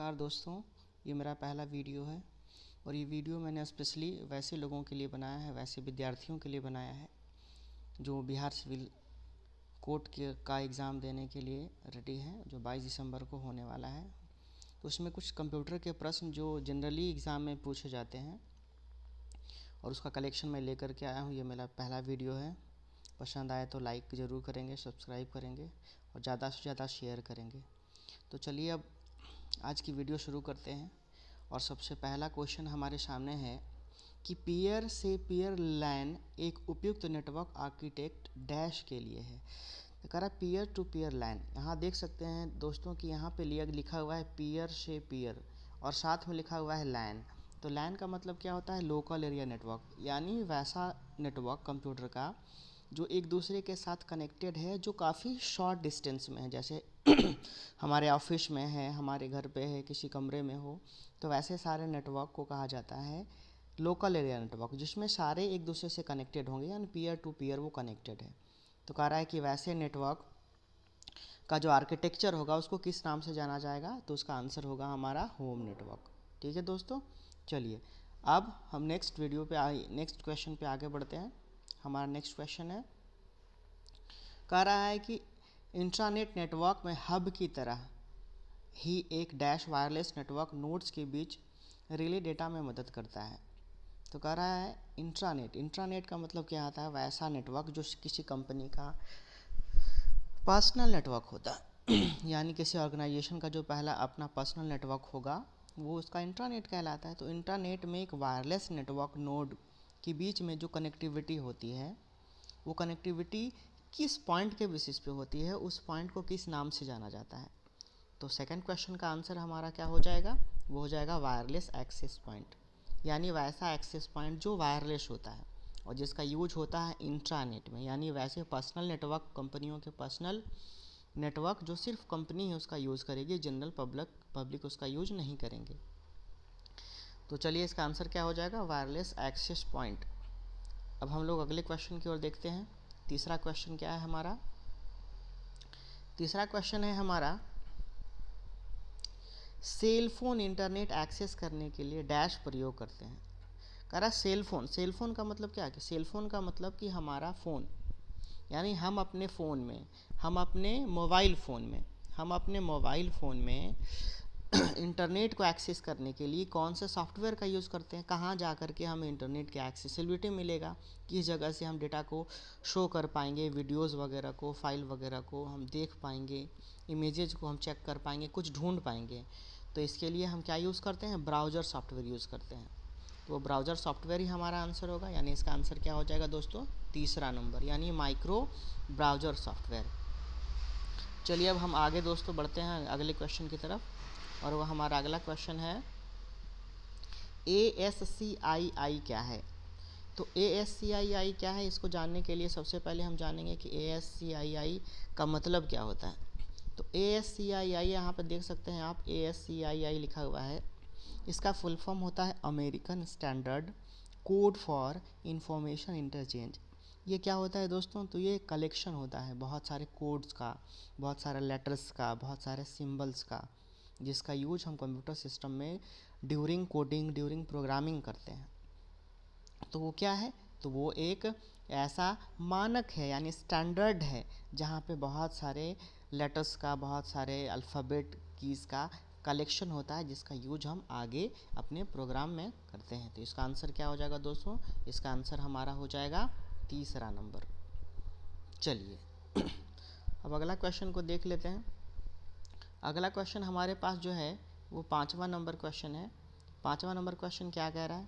नमस्कार दोस्तों, ये मेरा पहला वीडियो है और ये वीडियो मैंने स्पेशली वैसे लोगों के लिए बनाया है, वैसे विद्यार्थियों के लिए बनाया है जो बिहार सिविल कोर्ट का एग्ज़ाम देने के लिए रेडी हैं, जो 22 दिसंबर को होने वाला है। तो उसमें कुछ कंप्यूटर के प्रश्न जो जनरली एग्ज़ाम में पूछे जाते हैं और उसका कलेक्शन मैं लेकर के आया हूँ। ये मेरा पहला वीडियो है। पसंद आए तो लाइक ज़रूर करेंगे, सब्सक्राइब करेंगे और ज़्यादा से ज़्यादा शेयर करेंगे। तो चलिए अब आज की वीडियो शुरू करते हैं। और सबसे पहला क्वेश्चन हमारे सामने है कि पीयर से पीयर लैन एक उपयुक्त नेटवर्क आर्किटेक्ट डैश के लिए है। तो कह रहा है पीयर टू पीयर लैन। यहाँ देख सकते हैं दोस्तों कि यहाँ पे लिखा हुआ है पीयर से पीयर और साथ में लिखा हुआ है लैन। तो लैन का मतलब क्या होता है? लोकल एरिया नेटवर्क, यानी वैसा नेटवर्क कंप्यूटर का जो एक दूसरे के साथ कनेक्टेड है, जो काफ़ी शॉर्ट डिस्टेंस में है। जैसे हमारे ऑफिस में है, हमारे घर पे है, किसी कमरे में हो, तो वैसे सारे नेटवर्क को कहा जाता है लोकल एरिया नेटवर्क, जिसमें सारे एक दूसरे से कनेक्टेड होंगे, यानी पीयर टू पीयर वो कनेक्टेड है। तो कह रहा है कि वैसे नेटवर्क का जो आर्किटेक्चर होगा उसको किस नाम से जाना जाएगा? तो उसका आंसर होगा हमारा होम नेटवर्क। ठीक है दोस्तों, चलिए अब हम नेक्स्ट क्वेश्चन पे आगे बढ़ते हैं। हमारा नेक्स्ट क्वेश्चन है, कह रहा है कि इंट्रानेट नेटवर्क में हब की तरह ही एक डैश वायरलेस नेटवर्क नोड्स के बीच रिले डेटा में मदद करता है। तो कह रहा है इंट्रानेट का मतलब क्या आता है? वैसा नेटवर्क जो किसी कंपनी का पर्सनल नेटवर्क होता है यानी किसी ऑर्गेनाइजेशन का जो पहला अपना पर्सनल नेटवर्क होगा वो उसका इंट्रानेट कहलाता है। तो इंट्रानेट में एक वायरलेस नेटवर्क नोड के बीच में जो कनेक्टिविटी होती है, वो कनेक्टिविटी किस पॉइंट के बेसिस पे होती है, उस पॉइंट को किस नाम से जाना जाता है? तो सेकंड क्वेश्चन का आंसर हमारा क्या हो जाएगा? वो हो जाएगा वायरलेस एक्सेस पॉइंट, यानी वैसा एक्सेस पॉइंट जो वायरलेस होता है और जिसका यूज होता है इंट्रानेट में, यानी वैसे पर्सनल नेटवर्क, कंपनियों के पर्सनल नेटवर्क जो सिर्फ कंपनी है उसका यूज़ करेगी, जनरल पब्लिक उसका यूज नहीं करेंगे। तो चलिए इसका आंसर क्या हो जाएगा? Wireless access point. अब हम लोग अगले क्वेश्चन की ओर देखते हैं। तीसरा क्वेश्चन क्या है हमारा? तीसरा क्वेश्चन है हमारा, सेल फोन इंटरनेट एक्सेस करने के लिए डैश प्रयोग करते हैं। कह रहा सेल फोन का मतलब क्या है? कि सेल फोन का मतलब कि हमारा फ़ोन, यानी हम अपने फ़ोन में, हम अपने मोबाइल फ़ोन में इंटरनेट को एक्सेस करने के लिए कौन से सॉफ्टवेयर का यूज़ करते हैं? कहाँ जा कर के हमें इंटरनेट की एक्सेसिबिलिटी मिलेगा? किस जगह से हम डेटा को शो कर पाएंगे, वीडियोज़ वगैरह को, फाइल वगैरह को हम देख पाएंगे, इमेजेज को हम चेक कर पाएंगे, कुछ ढूंढ पाएंगे? तो इसके लिए हम क्या यूज़ करते हैं? ब्राउज़र सॉफ्टवेयर यूज़ करते हैं। तो वो ब्राउज़र सॉफ्टवेयर ही हमारा आंसर होगा, यानी इसका आंसर क्या हो जाएगा दोस्तों? तीसरा नंबर, यानी माइक्रो ब्राउज़र सॉफ्टवेयर। चलिए अब हम आगे दोस्तों बढ़ते हैं अगले क्वेश्चन की तरफ, और वह हमारा अगला क्वेश्चन है ASCII क्या है? तो ASCII क्या है, इसको जानने के लिए सबसे पहले हम जानेंगे कि ASCII का मतलब क्या होता है। तो ASCII यहाँ पर देख सकते हैं आप, ASCII लिखा हुआ है। इसका फुल फॉर्म होता है American standard code for information interchange. ये क्या होता है दोस्तों? तो ये कलेक्शन होता है बहुत सारे कोड्स का, बहुत सारे लेटर्स का, बहुत सारे सिंबल्स का, जिसका यूज हम कंप्यूटर सिस्टम में ड्यूरिंग कोडिंग, ड्यूरिंग प्रोग्रामिंग करते हैं। तो वो क्या है? तो वो एक ऐसा मानक है, यानी स्टैंडर्ड है, जहाँ पे बहुत सारे लेटर्स का, बहुत सारे अल्फ़ाबेट कीज़ का कलेक्शन होता है, जिसका यूज हम आगे अपने प्रोग्राम में करते हैं। तो इसका आंसर क्या हो जाएगा दोस्तों? इसका आंसर हमारा हो जाएगा तीसरा नंबर। चलिए अब अगला क्वेश्चन को देख लेते हैं। अगला क्वेश्चन हमारे पास जो है वो 5वां नंबर क्वेश्चन है। 5वां नंबर क्वेश्चन क्या कह रहा है?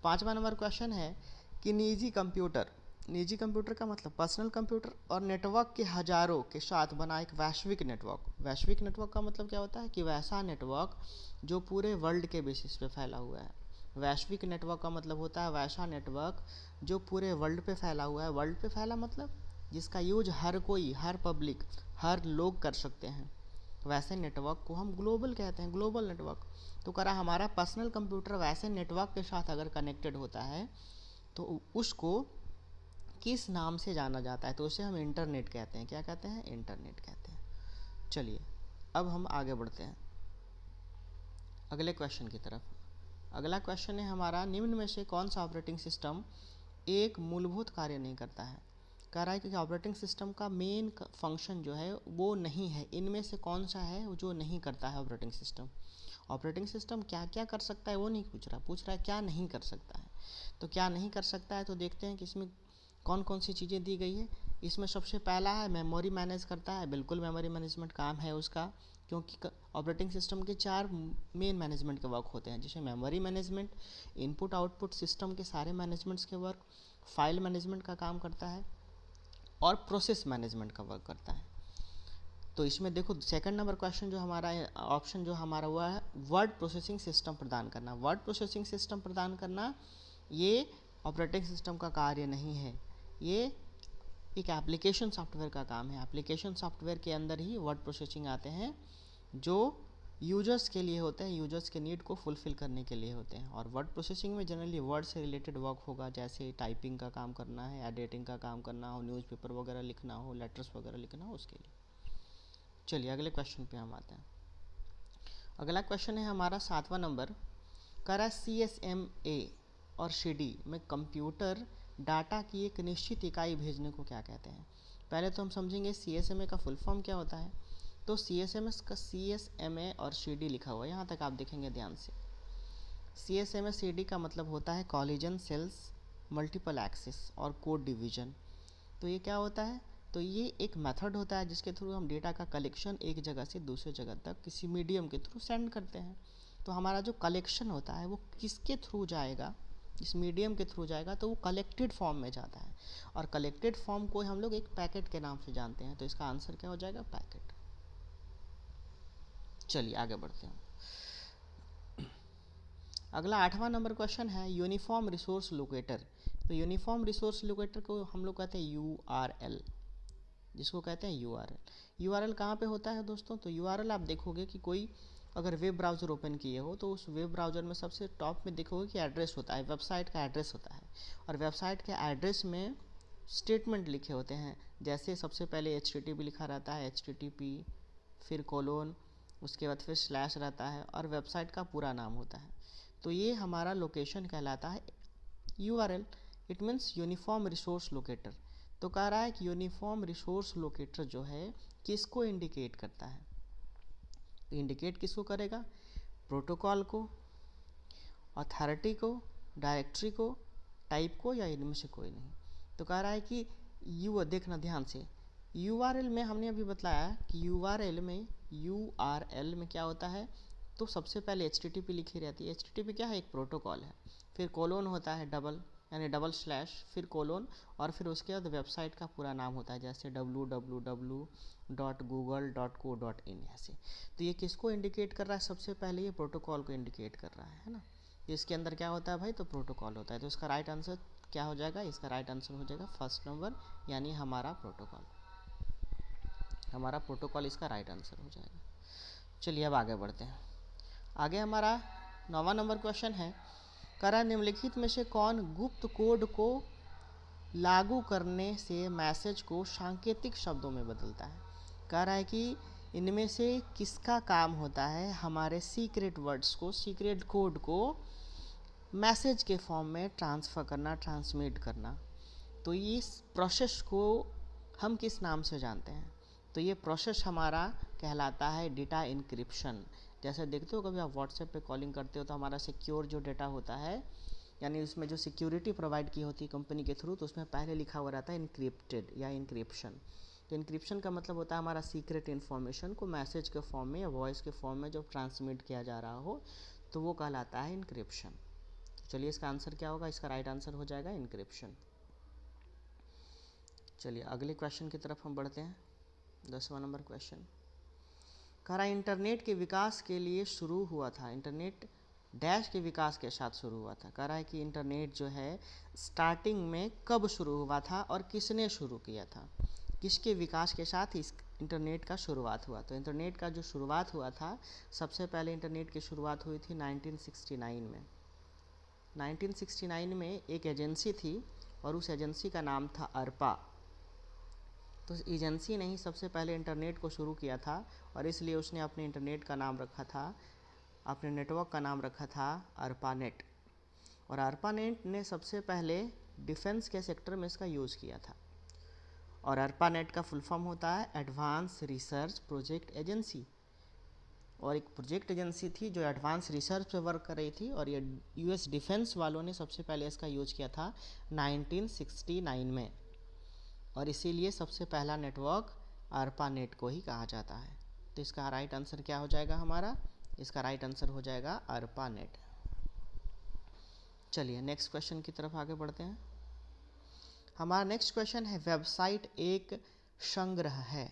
5वां नंबर क्वेश्चन है कि निजी कंप्यूटर का मतलब पर्सनल कंप्यूटर और नेटवर्क के हजारों के साथ बना एक वैश्विक नेटवर्क का मतलब क्या होता है? कि वैसा नेटवर्क जो पूरे वर्ल्ड के बेसिस पे फैला हुआ है। वैश्विक नेटवर्क का मतलब होता है वैसा नेटवर्क जो पूरे वर्ल्ड पे फैला हुआ है। वर्ल्ड पे फैला मतलब जिसका यूज हर कोई, हर पब्लिक, हर लोग कर सकते हैं। वैसे नेटवर्क को हम ग्लोबल कहते हैं, ग्लोबल नेटवर्क। तो करा हमारा पर्सनल कंप्यूटर वैसे नेटवर्क के साथ अगर कनेक्टेड होता है तो उसको किस नाम से जाना जाता है? तो उसे हम इंटरनेट कहते हैं। क्या कहते हैं? इंटरनेट कहते हैं। चलिए अब हम आगे बढ़ते हैं। अगले क्वेश्चन की तरफ। अगला क्वेश्चन है हमारा, निम्न में से कौन सा ऑपरेटिंग सिस्टम एक मूलभूत कार्य नहीं करता है। कह रहा है कि ऑपरेटिंग सिस्टम का मेन फंक्शन जो है वो नहीं है, इनमें से कौन सा है जो नहीं करता है ऑपरेटिंग सिस्टम। ऑपरेटिंग सिस्टम क्या क्या कर सकता है वो नहीं पूछ रहा है क्या नहीं कर सकता है। तो क्या नहीं कर सकता है तो देखते हैं कि इसमें कौन कौन सी चीज़ें दी गई है। इसमें सबसे पहला है मेमोरी मैनेज करता है, बिल्कुल मेमोरी मैनेजमेंट काम है उसका, क्योंकि ऑपरेटिंग सिस्टम के 4 मेन मैनेजमेंट के वर्क होते हैं, जिसमें memory management, input output system के सारे मैनेजमेंट्स के वर्क, फाइल मैनेजमेंट का काम करता है और प्रोसेस मैनेजमेंट का वर्क करता है। तो इसमें देखो सेकंड नंबर क्वेश्चन जो हमारा ऑप्शन जो हमारा हुआ है, वर्ड प्रोसेसिंग सिस्टम प्रदान करना। वर्ड प्रोसेसिंग सिस्टम प्रदान करना ये ऑपरेटिंग सिस्टम का कार्य नहीं है, ये एक एप्लीकेशन सॉफ्टवेयर का काम है। एप्लीकेशन सॉफ्टवेयर के अंदर ही वर्ड प्रोसेसिंग आते हैं जो यूजर्स के लिए होते हैं, यूजर्स के नीड को फुलफिल करने के लिए होते हैं। और वर्ड प्रोसेसिंग में जनरली वर्ड से रिलेटेड वर्क होगा, जैसे टाइपिंग का काम करना है, एडिटिंग का काम करना हो, न्यूज़पेपर वगैरह लिखना हो, लेटर्स वगैरह लिखना हो, उसके लिए। चलिए अगले क्वेश्चन पे हम आते हैं। अगला क्वेश्चन है हमारा 7वां नंबर, करा CSMA और CD में कंप्यूटर डाटा की एक निश्चित इकाई भेजने को क्या कहते हैं। पहले तो हम समझेंगे CSMA का फुल फॉर्म क्या होता है। तो CSMA और CD लिखा हुआ है, यहाँ तक आप देखेंगे ध्यान से। CSMA CD का मतलब होता है कॉलिजन सेल्स मल्टीपल एक्सेस और कोड डिवीजन। तो ये क्या होता है, तो ये एक मेथड होता है जिसके थ्रू हम डेटा का कलेक्शन एक जगह से दूसरे जगह तक किसी मीडियम के थ्रू सेंड करते हैं। तो हमारा जो कलेक्शन होता है वो किसके थ्रू जाएगा, इस मीडियम के थ्रू जाएगा, तो वो कलेक्टेड फॉर्म में जाता है। और कलेक्टेड फॉर्म को हम लोग एक पैकेट के नाम से जानते हैं, तो इसका आंसर क्या हो जाएगा, पैकेट। चलिए आगे बढ़ते हैं। अगला 8वां नंबर क्वेश्चन है यूनिफॉर्म रिसोर्स लोकेटर। तो यूनिफॉर्म रिसोर्स लोकेटर को हम लोग कहते हैं URL, जिसको कहते हैं URL। URL कहाँ पे होता है दोस्तों, तो URL आप देखोगे कि कोई अगर वेब ब्राउज़र ओपन किए हो तो उस वेब ब्राउज़र में सबसे टॉप में देखोगे कि एड्रेस होता है, वेबसाइट का एड्रेस होता है। और वेबसाइट के एड्रेस में स्टेटमेंट लिखे होते हैं, जैसे सबसे पहले HTTP लिखा रहता है, HTTP, फिर कोलोन, उसके बाद फिर स्लैश रहता है और वेबसाइट का पूरा नाम होता है। तो ये हमारा लोकेशन कहलाता है URL, it means uniform resource locator. तो कह रहा है कि यूनिफॉर्म रिसोर्स लोकेटर जो है किसको इंडिकेट करता है, तो इंडिकेट किसको करेगा, प्रोटोकॉल को, अथॉरिटी को, डायरेक्टरी को, टाइप को, या इनमें से कोई नहीं। तो कह रहा है कि देखना ध्यान से, URL में हमने अभी बताया कि URL में क्या होता है, तो सबसे पहले HTTP लिखी रहती है। HTTP क्या है, एक प्रोटोकॉल है, फिर कोलोन होता है डबल, यानी डबल स्लैश, फिर कोलोन, और फिर उसके बाद वेबसाइट का पूरा नाम होता है, जैसे www.google.co.in ऐसे। तो ये किसको इंडिकेट कर रहा है, सबसे पहले ये प्रोटोकॉल को इंडिकेट कर रहा है ना। इसके अंदर क्या होता है भाई, तो प्रोटोकॉल होता है। तो इसका राइट आंसर क्या हो जाएगा, इसका राइट आंसर हो जाएगा फर्स्ट नंबर, यानी हमारा प्रोटोकॉल। हमारा प्रोटोकॉल इसका राइट आंसर हो जाएगा। चलिए अब आगे बढ़ते हैं। आगे हमारा 9वां नंबर क्वेश्चन है, करा निम्नलिखित में से कौन गुप्त कोड को लागू करने से मैसेज को सांकेतिक शब्दों में बदलता है। कह रहा है कि इनमें से किसका काम होता है हमारे सीक्रेट वर्ड्स को, सीक्रेट कोड को मैसेज के फॉर्म में ट्रांसफ़र करना, ट्रांसमिट करना। तो इस प्रोसेस को हम किस नाम से जानते हैं, तो ये प्रोसेस हमारा कहलाता है डेटा इनक्रिप्शन। जैसे देखते हो कभी आप व्हाट्सएप पे कॉलिंग करते हो तो हमारा सिक्योर जो डेटा होता है, यानी उसमें जो सिक्योरिटी प्रोवाइड की होती है कंपनी के थ्रू, तो उसमें पहले लिखा हुआ रहता है इनक्रिप्टेड या इनक्रिप्शन। तो इनक्रिप्शन का मतलब होता है हमारा सीक्रेट इन्फॉर्मेशन को मैसेज के फॉर्म में या वॉइस के फॉर्म में जब ट्रांसमिट किया जा रहा हो, तो वो कहलाता है इनक्रिप्शन। चलिए इसका आंसर क्या होगा, इसका राइट आंसर हो जाएगा इनक्रिप्शन। चलिए अगले क्वेश्चन की तरफ हम बढ़ते हैं। 10वां नंबर क्वेश्चन, कह रहा इंटरनेट के विकास के लिए शुरू हुआ था, इंटरनेट डैश के विकास के साथ शुरू हुआ था। कह रहा है कि इंटरनेट जो है स्टार्टिंग में कब शुरू हुआ था और किसने शुरू किया था, किसके विकास के साथ इस इंटरनेट का शुरुआत हुआ। तो इंटरनेट का जो शुरुआत हुआ था, सबसे पहले इंटरनेट की शुरुआत हुई थी 1969 में। 1969 में एक एजेंसी थी और उस एजेंसी का नाम था अर्पा। तो एजेंसी ने ही सबसे पहले इंटरनेट को शुरू किया था और इसलिए उसने अपने इंटरनेट का नाम रखा था आपने नेटवर्क का नाम रखा था ARPANET, और ARPANET ने सबसे पहले डिफेंस के सेक्टर में इसका यूज़ किया था। और ARPANET का फुल फॉर्म होता है एडवांस रिसर्च प्रोजेक्ट एजेंसी, और एक प्रोजेक्ट एजेंसी थी जो एडवांस रिसर्च पे वर्क कर रही थी, और ये यूएस डिफेंस वालों ने सबसे पहले इसका यूज किया था 1969 में, और इसीलिए सबसे पहला नेटवर्क ARPANET को ही कहा जाता है। तो इसका राइट आंसर क्या हो जाएगा हमारा? इसका राइट आंसर हो जाएगा ARPANET। चलिए नेक्स्ट क्वेश्चन की तरफ आगे बढ़ते हैं। हमारा नेक्स्ट क्वेश्चन है, वेबसाइट एक संग्रह है।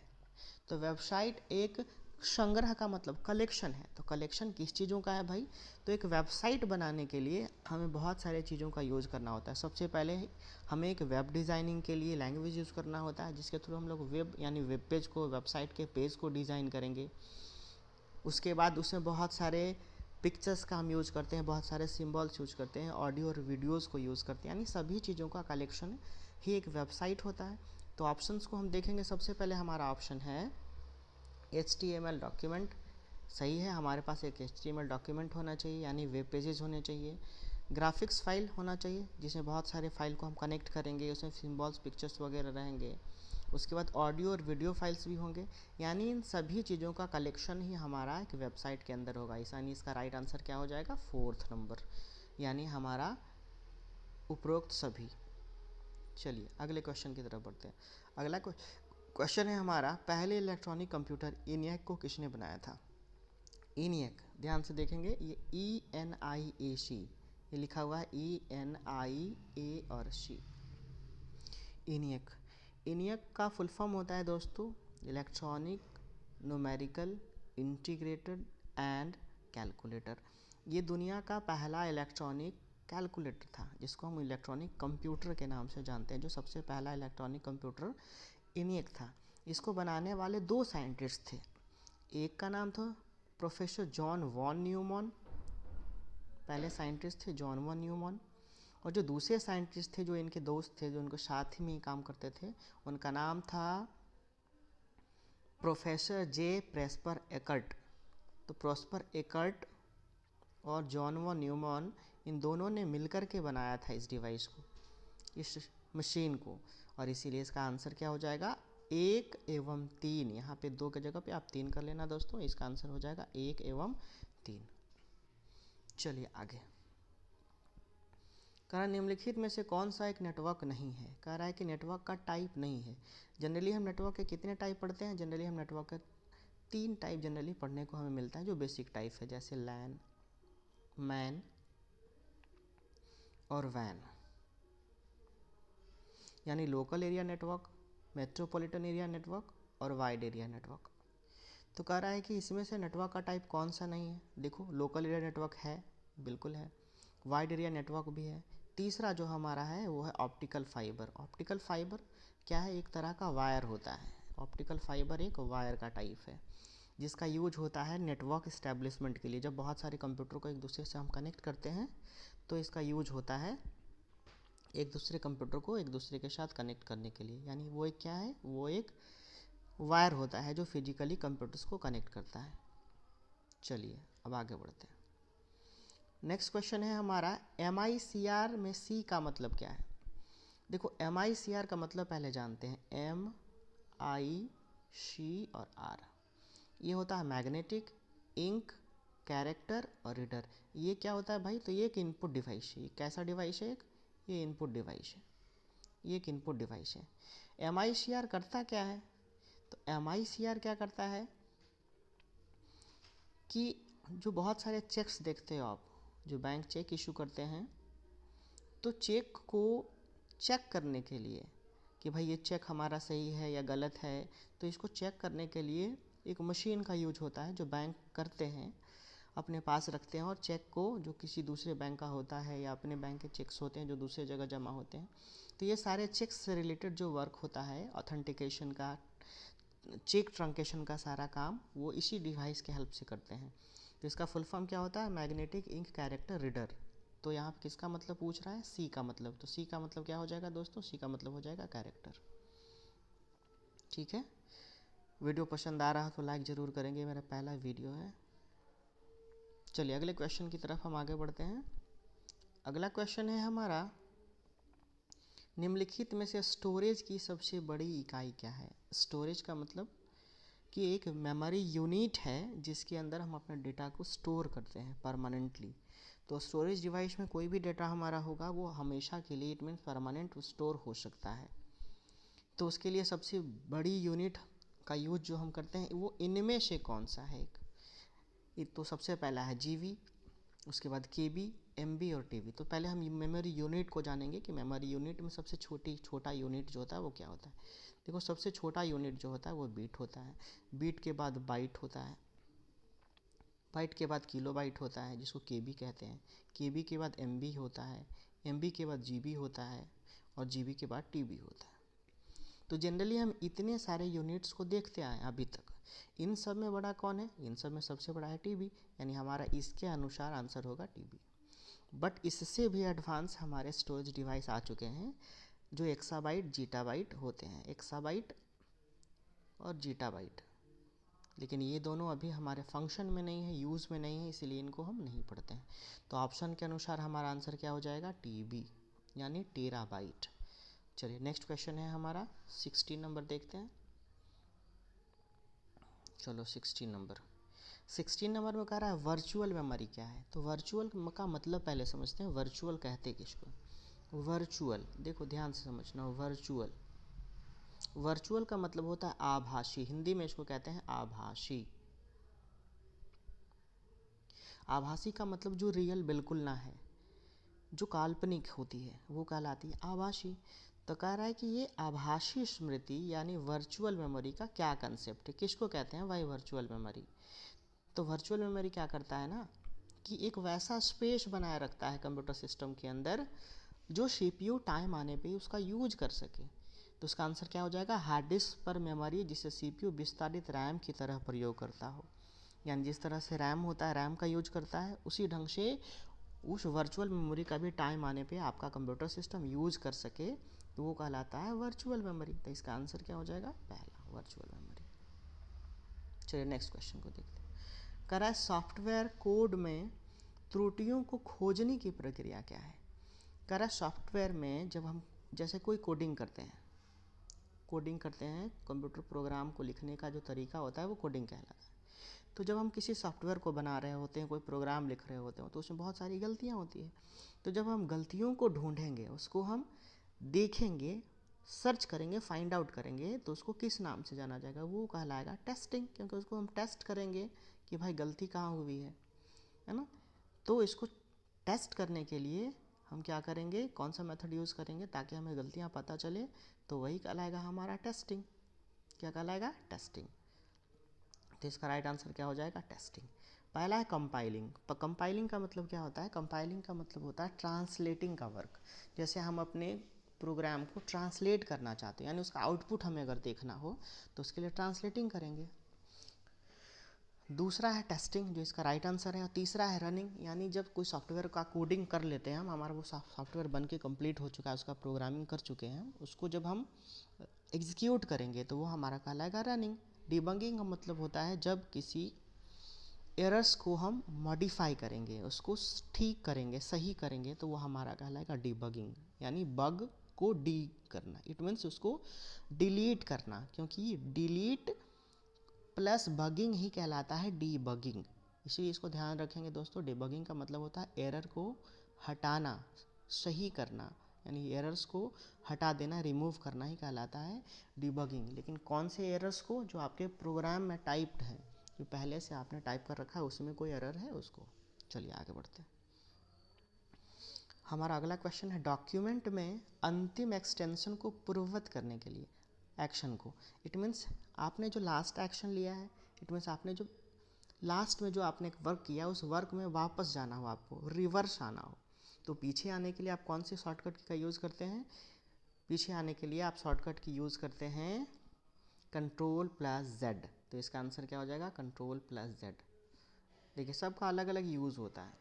तो वेबसाइट एक संग्रह का मतलब कलेक्शन है। तो कलेक्शन किस चीज़ों का है भाई? तो एक वेबसाइट बनाने के लिए हमें बहुत सारे चीज़ों का यूज़ करना होता है। सबसे पहले हमें एक वेब डिज़ाइनिंग के लिए लैंग्वेज यूज़ करना होता है, जिसके थ्रू हम लोग वेब यानी वेब पेज को, वेबसाइट के पेज को डिज़ाइन करेंगे। उसके बाद उसमें बहुत सारे पिक्चर्स का हम यूज़ करते हैं, बहुत सारे सिम्बल्स यूज़ करते हैं, ऑडियो और वीडियोज़ को यूज़ करते हैं, यानी सभी चीज़ों का कलेक्शन ही एक वेबसाइट होता है। तो ऑप्शंस को हम देखेंगे। सबसे पहले हमारा ऑप्शन है HTML डॉक्यूमेंट। सही है, हमारे पास एक HTML डॉक्यूमेंट होना चाहिए, यानी वेब पेजेस होने चाहिए। ग्राफिक्स फाइल होना चाहिए, जिसमें बहुत सारे फाइल को हम कनेक्ट करेंगे, उसमें सिम्बॉल्स, पिक्चर्स वगैरह रहेंगे। उसके बाद ऑडियो और वीडियो फाइल्स भी होंगे, यानी इन सभी चीज़ों का कलेक्शन ही हमारा एक वेबसाइट के अंदर होगा। यानी इसका राइट आंसर क्या हो जाएगा? 4th नंबर, यानी हमारा उपरोक्त सभी। चलिए अगले क्वेश्चन की तरफ बढ़ते हैं। अगला क्वेश्चन है हमारा, पहले इलेक्ट्रॉनिक कंप्यूटर ENIAC को किसने बनाया था? ENIAC, ध्यान से देखेंगे, ये ENIAC, ये लिखा हुआ है ENIA और C। ENIAC का फुल फॉर्म होता है दोस्तों electronic numerical integrated and calculator. ये दुनिया का पहला इलेक्ट्रॉनिक कैलकुलेटर था, जिसको हम इलेक्ट्रॉनिक कंप्यूटर के नाम से जानते हैं। जो सबसे पहला इलेक्ट्रॉनिक कंप्यूटर ENIAC था। इसको बनाने वाले 2 साइंटिस्ट थे। एक का नाम था प्रोफेसर जॉन वॉन न्यूमैन, पहले साइंटिस्ट थे जॉन वॉन न्यूमैन, और जो दूसरे साइंटिस्ट थे, जो इनके दोस्त थे, जो उनके साथ ही में काम करते थे, उनका नाम था प्रोफेसर जे प्रेस्पर एकर्ट। तो प्रोस्पर एकर्ट और जॉन वॉन न्यूमैन, इन दोनों ने मिलकर के बनाया था इस डिवाइस को, इस मशीन को, और इसीलिए इसका आंसर क्या हो जाएगा? 1 एवं 3। यहाँ पे 2 की जगह पे आप 3 कर लेना दोस्तों। इसका आंसर हो जाएगा 1 एवं 3। चलिए आगे। कह रहा है निम्नलिखित में से कौन सा एक नेटवर्क नहीं है? कह रहा है कि नेटवर्क का टाइप नहीं है। जनरली हम नेटवर्क के कितने टाइप पढ़ते हैं? जनरली हम नेटवर्क के 3 टाइप जनरली पढ़ने को हमें मिलता है, जो बेसिक टाइप है, जैसे लैन, मैन और वैन, यानी local area network, metropolitan area network और वाइड एरिया नेटवर्क। तो कह रहा है कि इसमें से नेटवर्क का टाइप कौन सा नहीं है? देखो, लोकल एरिया नेटवर्क है, बिल्कुल है, वाइड एरिया नेटवर्क भी है। तीसरा जो हमारा है वो है ऑप्टिकल फाइबर। ऑप्टिकल फाइबर क्या है? एक तरह का वायर होता है। ऑप्टिकल फाइबर एक वायर का टाइप है, जिसका यूज होता है नेटवर्क इस्टेब्लिशमेंट के लिए। जब बहुत सारे कंप्यूटर को एक दूसरे से हम कनेक्ट करते हैं, तो इसका यूज होता है एक दूसरे कंप्यूटर को एक दूसरे के साथ कनेक्ट करने के लिए। यानी वो एक क्या है? वो एक वायर होता है जो फिजिकली कंप्यूटर्स को कनेक्ट करता है। चलिए अब आगे बढ़ते हैं। नेक्स्ट क्वेश्चन है हमारा, MICR में C का मतलब क्या है? देखो, MICR का मतलब पहले जानते हैं। MIC और R, ये होता है मैग्नेटिक, इंक, कैरेक्टर और रीडर। ये क्या होता है भाई? तो ये एक इनपुट डिवाइस है। ये कैसा डिवाइस है? ये इनपुट डिवाइस है, ये एक इनपुट डिवाइस है। MICR करता क्या है? तो MICR क्या करता है कि जो बहुत सारे चेक्स देखते हो आप, जो बैंक चेक इशू करते हैं, तो चेक को चेक करने के लिए कि भाई ये चेक हमारा सही है या गलत है, तो इसको चेक करने के लिए एक मशीन का यूज होता है, जो बैंक करते हैं, अपने पास रखते हैं, और चेक को जो किसी दूसरे बैंक का होता है या अपने बैंक के चेक्स होते हैं जो दूसरे जगह जमा होते हैं, तो ये सारे चेक्स से रिलेटेड जो वर्क होता है, ऑथेंटिकेशन का, चेक ट्रंकेशन का सारा काम, वो इसी डिवाइस के हेल्प से करते हैं। तो इसका फुल फॉर्म क्या होता है? Magnetic ink character reader. तो यहाँ पर किसका मतलब पूछ रहा है? C का मतलब। तो C का मतलब क्या हो जाएगा दोस्तों? C का मतलब हो जाएगा कैरेक्टर। ठीक है, वीडियो पसंद आ रहा तो लाइक ज़रूर करेंगे, मेरा पहला वीडियो है। चलिए अगले क्वेश्चन की तरफ हम आगे बढ़ते हैं। अगला क्वेश्चन है हमारा, निम्नलिखित में से स्टोरेज की सबसे बड़ी इकाई क्या है। स्टोरेज का मतलब कि एक मेमोरी यूनिट है जिसके अंदर हम अपने डेटा को स्टोर करते हैं परमानेंटली। तो स्टोरेज डिवाइस में कोई भी डेटा हमारा होगा वो हमेशा के लिए, इट मीन्स परमानेंट स्टोर हो सकता है। तो उसके लिए सबसे बड़ी यूनिट का यूज जो हम करते हैं वो इनमें से कौन सा है। एक तो सबसे पहला है जीबी, उसके बाद केबी, एमबी और टीबी। तो पहले हम मेमोरी यूनिट को जानेंगे कि मेमोरी यूनिट में सबसे छोटा यूनिट जो होता है वो क्या होता है। देखो सबसे छोटा यूनिट जो होता है वो बीट होता है, बीट के बाद बाइट होता है, बाइट के बाद किलोबाइट होता है जिसको केबी कहते हैं, केबी के बाद एमबी होता है, एमबी के बाद जीबी होता है और जीबी के बाद टीबी होता है। तो जनरली हम इतने सारे यूनिट्स को देखते आए अभी तक। इन सब में बड़ा कौन है, इन सब में सबसे बड़ा है टीबी, यानी हमारा इसके अनुसार आंसर होगा टीबी। बट इससे भी एडवांस हमारे स्टोरेज डिवाइस आ चुके हैं जो एक्साबाइट जीटाबाइट होते हैं, एक्साबाइट और जीटाबाइट। लेकिन ये दोनों अभी हमारे फंक्शन में नहीं है, यूज़ में नहीं है, इसीलिए इनको हम नहीं पढ़ते हैं। तो ऑप्शन के अनुसार हमारा आंसर क्या हो जाएगा, टीबी यानी टेराबाइट। चलिए नेक्स्ट क्वेश्चन है हमारा 16 नंबर देखते हैं। चलो 16 नंबर में कह रहा है वर्चुअल मेमोरी क्या है। तो वर्चुअल का मतलब पहले समझते हैं, वर्चुअल कहते किसको। वर्चुअल देखो ध्यान से समझना, वर्चुअल का मतलब होता है आभासी, हिंदी में इसको कहते हैं आभासी। आभासी का मतलब जो रियल बिल्कुल ना है, जो काल्पनिक होती है वो कहलाती है आभासी। तो कह रहा है कि ये आभासी स्मृति यानी वर्चुअल मेमोरी का क्या कंसेप्ट है, किसको कहते हैं भाई वर्चुअल मेमोरी। तो वर्चुअल मेमोरी क्या करता है ना कि एक वैसा स्पेस बनाए रखता है कंप्यूटर सिस्टम के अंदर जो सीपीयू टाइम आने पे उसका यूज कर सके। तो उसका आंसर क्या हो जाएगा, हार्ड डिस्क पर मेमोरी जिसे सीपीयू विस्तारित रैम की तरह प्रयोग करता हो। यानी जिस तरह से रैम होता है, रैम का यूज करता है, उसी ढंग से उस वर्चुअल मेमोरी का भी टाइम आने पे आपका कंप्यूटर सिस्टम यूज कर सके, तो वो कहलाता है वर्चुअल मेमोरी। तो इसका आंसर क्या हो जाएगा, पहला वर्चुअल मेमोरी। चलिए नेक्स्ट क्वेश्चन को देखते हैं। कह रहा है सॉफ्टवेयर कोड में त्रुटियों को खोजने की प्रक्रिया क्या है। कह रहा है सॉफ्टवेयर में जब हम जैसे कोई कोडिंग करते हैं, कंप्यूटर प्रोग्राम को लिखने का जो तरीका होता है वो कोडिंग कहलाता है। तो जब हम किसी सॉफ्टवेयर को बना रहे होते हैं, कोई प्रोग्राम लिख रहे होते हैं, तो उसमें बहुत सारी गलतियाँ होती हैं। तो जब हम गलतियों को ढूंढेंगे, उसको हम देखेंगे, सर्च करेंगे, फाइंड आउट करेंगे, तो उसको किस नाम से जाना जाएगा, वो कहलाएगा टेस्टिंग। क्योंकि उसको हम टेस्ट करेंगे कि भाई गलती कहाँ हुई है ना। तो इसको टेस्ट करने के लिए हम क्या करेंगे, कौन सा मेथड यूज़ करेंगे ताकि हमें गलतियाँ पता चले, तो वही कहलाएगा हमारा टेस्टिंग। क्या कहलाएगा, टेस्टिंग। तो इसका राइट आंसर क्या हो जाएगा, टेस्टिंग। पहला है कंपाइलिंग। कंपाइलिंग का मतलब क्या होता है, कंपाइलिंग का मतलब होता है ट्रांसलेटिंग का वर्क। जैसे हम अपने प्रोग्राम को ट्रांसलेट करना चाहते हैं, यानी उसका आउटपुट हमें अगर देखना हो तो उसके लिए ट्रांसलेटिंग करेंगे। दूसरा है टेस्टिंग जो इसका राइट आंसर है। और तीसरा है रनिंग, यानी जब कोई सॉफ्टवेयर का कोडिंग कर लेते हैं हम, हमारा वो सॉफ्टवेयर बन के कंप्लीट हो चुका है, उसका प्रोग्रामिंग कर चुके हैं, उसको जब हम एग्जीक्यूट करेंगे तो वो हमारा कहलाएगा रनिंग। डिबगिंग का मतलब होता है जब किसी एरर्स को हम मॉडिफाई करेंगे, उसको ठीक करेंगे, सही करेंगे, तो वो हमारा कहलाएगा डिबगिंग, यानी बग को डी करना। इट मीन्स उसको डिलीट करना, क्योंकि डिलीट प्लस बगिंग ही कहलाता है डीबगिंग। इसीलिए इसको ध्यान रखेंगे दोस्तों। डीबगिंग का मतलब होता है एरर को हटाना, सही करना, यानी एरर्स को हटा देना, रिमूव करना ही कहलाता है डीबगिंग। लेकिन कौन से एरर्स को, जो आपके प्रोग्राम में टाइप्ड है, जो पहले से आपने टाइप कर रखा है, उसमें कोई एरर है उसको। चलिए आगे बढ़ते हैं। हमारा अगला क्वेश्चन है डॉक्यूमेंट में अंतिम एक्सटेंशन को पूर्ववत करने के लिए एक्शन को। इट मीन्स आपने जो लास्ट एक्शन लिया है, इट मीन्स आपने जो लास्ट में जो आपने एक वर्क किया, उस वर्क में वापस जाना हो, आपको रिवर्स आना हो, तो पीछे आने के लिए आप कौन से शॉर्टकट का यूज़ करते हैं। पीछे आने के लिए आप शॉर्टकट की यूज़ करते हैं Ctrl+Z। तो इसका आंसर क्या हो जाएगा, Ctrl+Z। देखिए सबका अलग अलग यूज़ होता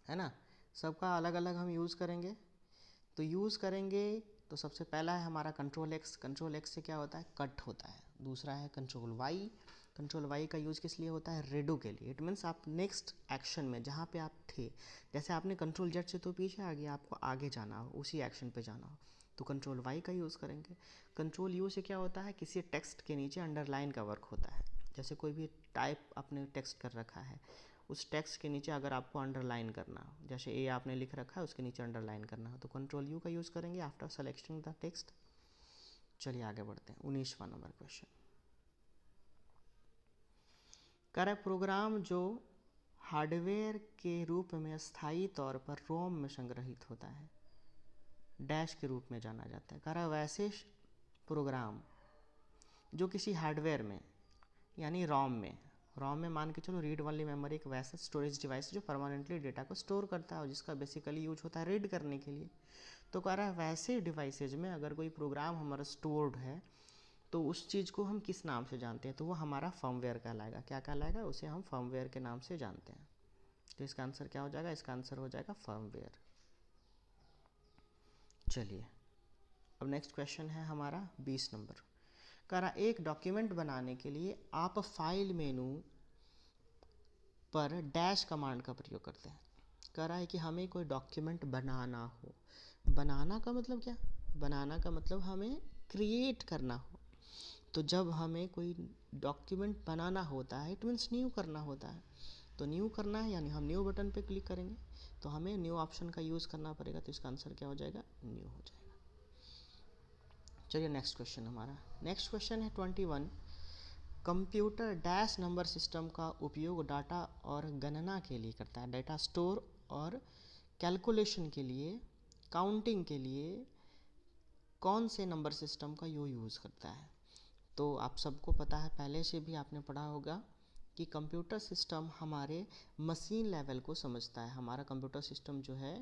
है ना, सबका अलग अलग हम यूज़ करेंगे। तो यूज़ करेंगे तो सबसे पहला है हमारा Ctrl+X। Ctrl+X से क्या होता है, कट होता है। दूसरा है Ctrl+Y, कंट्रोल वाई का यूज़ किस लिए होता है? रेडो के लिए। इट मीन्स आप नेक्स्ट एक्शन में जहाँ पे आप थे, जैसे आपने कंट्रोल जेड से तो पीछे आ गया, आपको आगे जाना हो, उसी एक्शन पे जाना हो, तो कंट्रोल वाई का यूज़ करेंगे। कंट्रोल यू से क्या होता है? किसी टेक्स्ट के नीचे अंडरलाइन का वर्क होता है। जैसे कोई भी टाइप आपने टेक्स्ट कर रखा है, उस टेक्स्ट के नीचे अगर आपको अंडरलाइन करना हो, जैसे ए आपने लिख रखा है उसके नीचे अंडरलाइन करना हो, तो कंट्रोल यू का यूज़ करेंगे आफ्टर सेलेक्टिंग द टेक्स्ट। चलिए आगे बढ़ते हैं। 19वां नंबर क्वेश्चन कह रहा है प्रोग्राम जो हार्डवेयर के रूप में स्थायी तौर पर रोम में संग्रहित होता है डैश के रूप में जाना जाता है। कह रहा है वैसे प्रोग्राम जो किसी हार्डवेयर में यानी रोम में मान के चलो रीड ओनली मेमोरी एक वैसा स्टोरेज डिवाइस जो परमानेंटली डेटा को स्टोर करता है और जिसका बेसिकली यूज होता है रीड करने के लिए। तो कह रहा है वैसे डिवाइसेज में अगर कोई प्रोग्राम हमारा स्टोर्ड है तो उस चीज़ को हम किस नाम से जानते हैं? तो वो हमारा फर्मवेयर कहलाएगा। क्या कहलाएगा? उसे हम फर्मवेयर के नाम से जानते हैं। तो इसका आंसर क्या हो जाएगा? इसका आंसर हो जाएगा फर्मवेयर। चलिए अब नेक्स्ट क्वेश्चन है हमारा 20 नंबर। कह रहा एक डॉक्यूमेंट बनाने के लिए आप फाइल मेनू पर डैश कमांड का प्रयोग करते हैं। कह रहा है कि हमें कोई डॉक्यूमेंट बनाना हो, बनाना का मतलब क्या? बनाना का मतलब हमें क्रिएट करना हो। तो जब हमें कोई डॉक्यूमेंट बनाना होता है इट मीन्स न्यू करना होता है। तो न्यू करना है यानी हम न्यू बटन पे क्लिक करेंगे, तो हमें न्यू ऑप्शन का यूज़ करना पड़ेगा। तो इसका आंसर क्या हो जाएगा? न्यू हो जाएगा। चलिए नेक्स्ट क्वेश्चन हमारा नेक्स्ट क्वेश्चन है 21। कंप्यूटर डैश नंबर सिस्टम का उपयोग डाटा और गणना के लिए करता है। डाटा स्टोर और कैलकुलेशन के लिए, काउंटिंग के लिए कौन से नंबर सिस्टम का यूज़ करता है? तो आप सबको पता है, पहले से भी आपने पढ़ा होगा कि कंप्यूटर सिस्टम हमारे मशीन लेवल को समझता है। हमारा कंप्यूटर सिस्टम जो है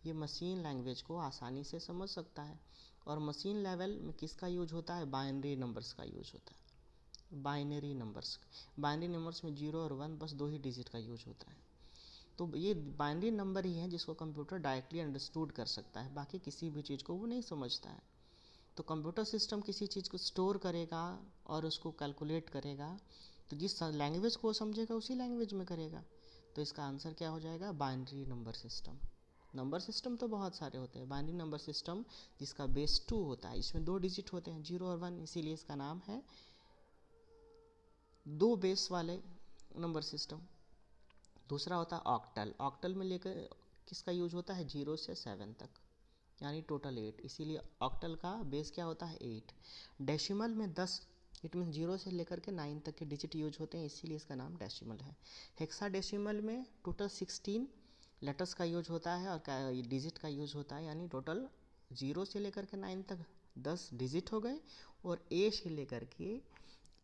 ये मशीन लैंग्वेज को आसानी से समझ सकता है। और मशीन लेवल में किसका यूज होता है? बाइनरी नंबर्स का यूज होता है। बाइनरी नंबर्स में 0 और 1 बस 2 ही डिजिट का यूज होता है। तो ये बाइनरी नंबर ही है जिसको कंप्यूटर डायरेक्टली अंडरस्टूड कर सकता है, बाकी किसी भी चीज़ को वो नहीं समझता है। तो कंप्यूटर सिस्टम किसी चीज़ को स्टोर करेगा और उसको कैलकुलेट करेगा, तो जिस लैंग्वेज को वो समझेगा उसी लैंग्वेज में करेगा। तो इसका आंसर क्या हो जाएगा? Binary number system. Number system तो बहुत सारे होते हैं, बाइनरी नंबर सिस्टम जिसका बेस 2 होता है, इसमें 2 डिजिट होते हैं 0 और 1, इसीलिए इसका नाम है 2 बेस वाले नंबर सिस्टम। दूसरा होता है ऑक्टल। ऑक्टल में लेकर किसका यूज होता है? 0 से 7 तक यानी टोटल 8, इसीलिए ऑक्टल का बेस क्या होता है? 8। डेसिमल में 10, इट मीन 0 से लेकर के 9 तक के डिजिट यूज होते हैं, इसीलिए इसका नाम डेसिमल है। हेक्साडेसिमल में टोटल 16 लेटर्स का यूज होता है और डिजिट का यूज होता है, यानी टोटल 0 से लेकर के 9 तक 10 डिजिट हो गए और ए से लेकर के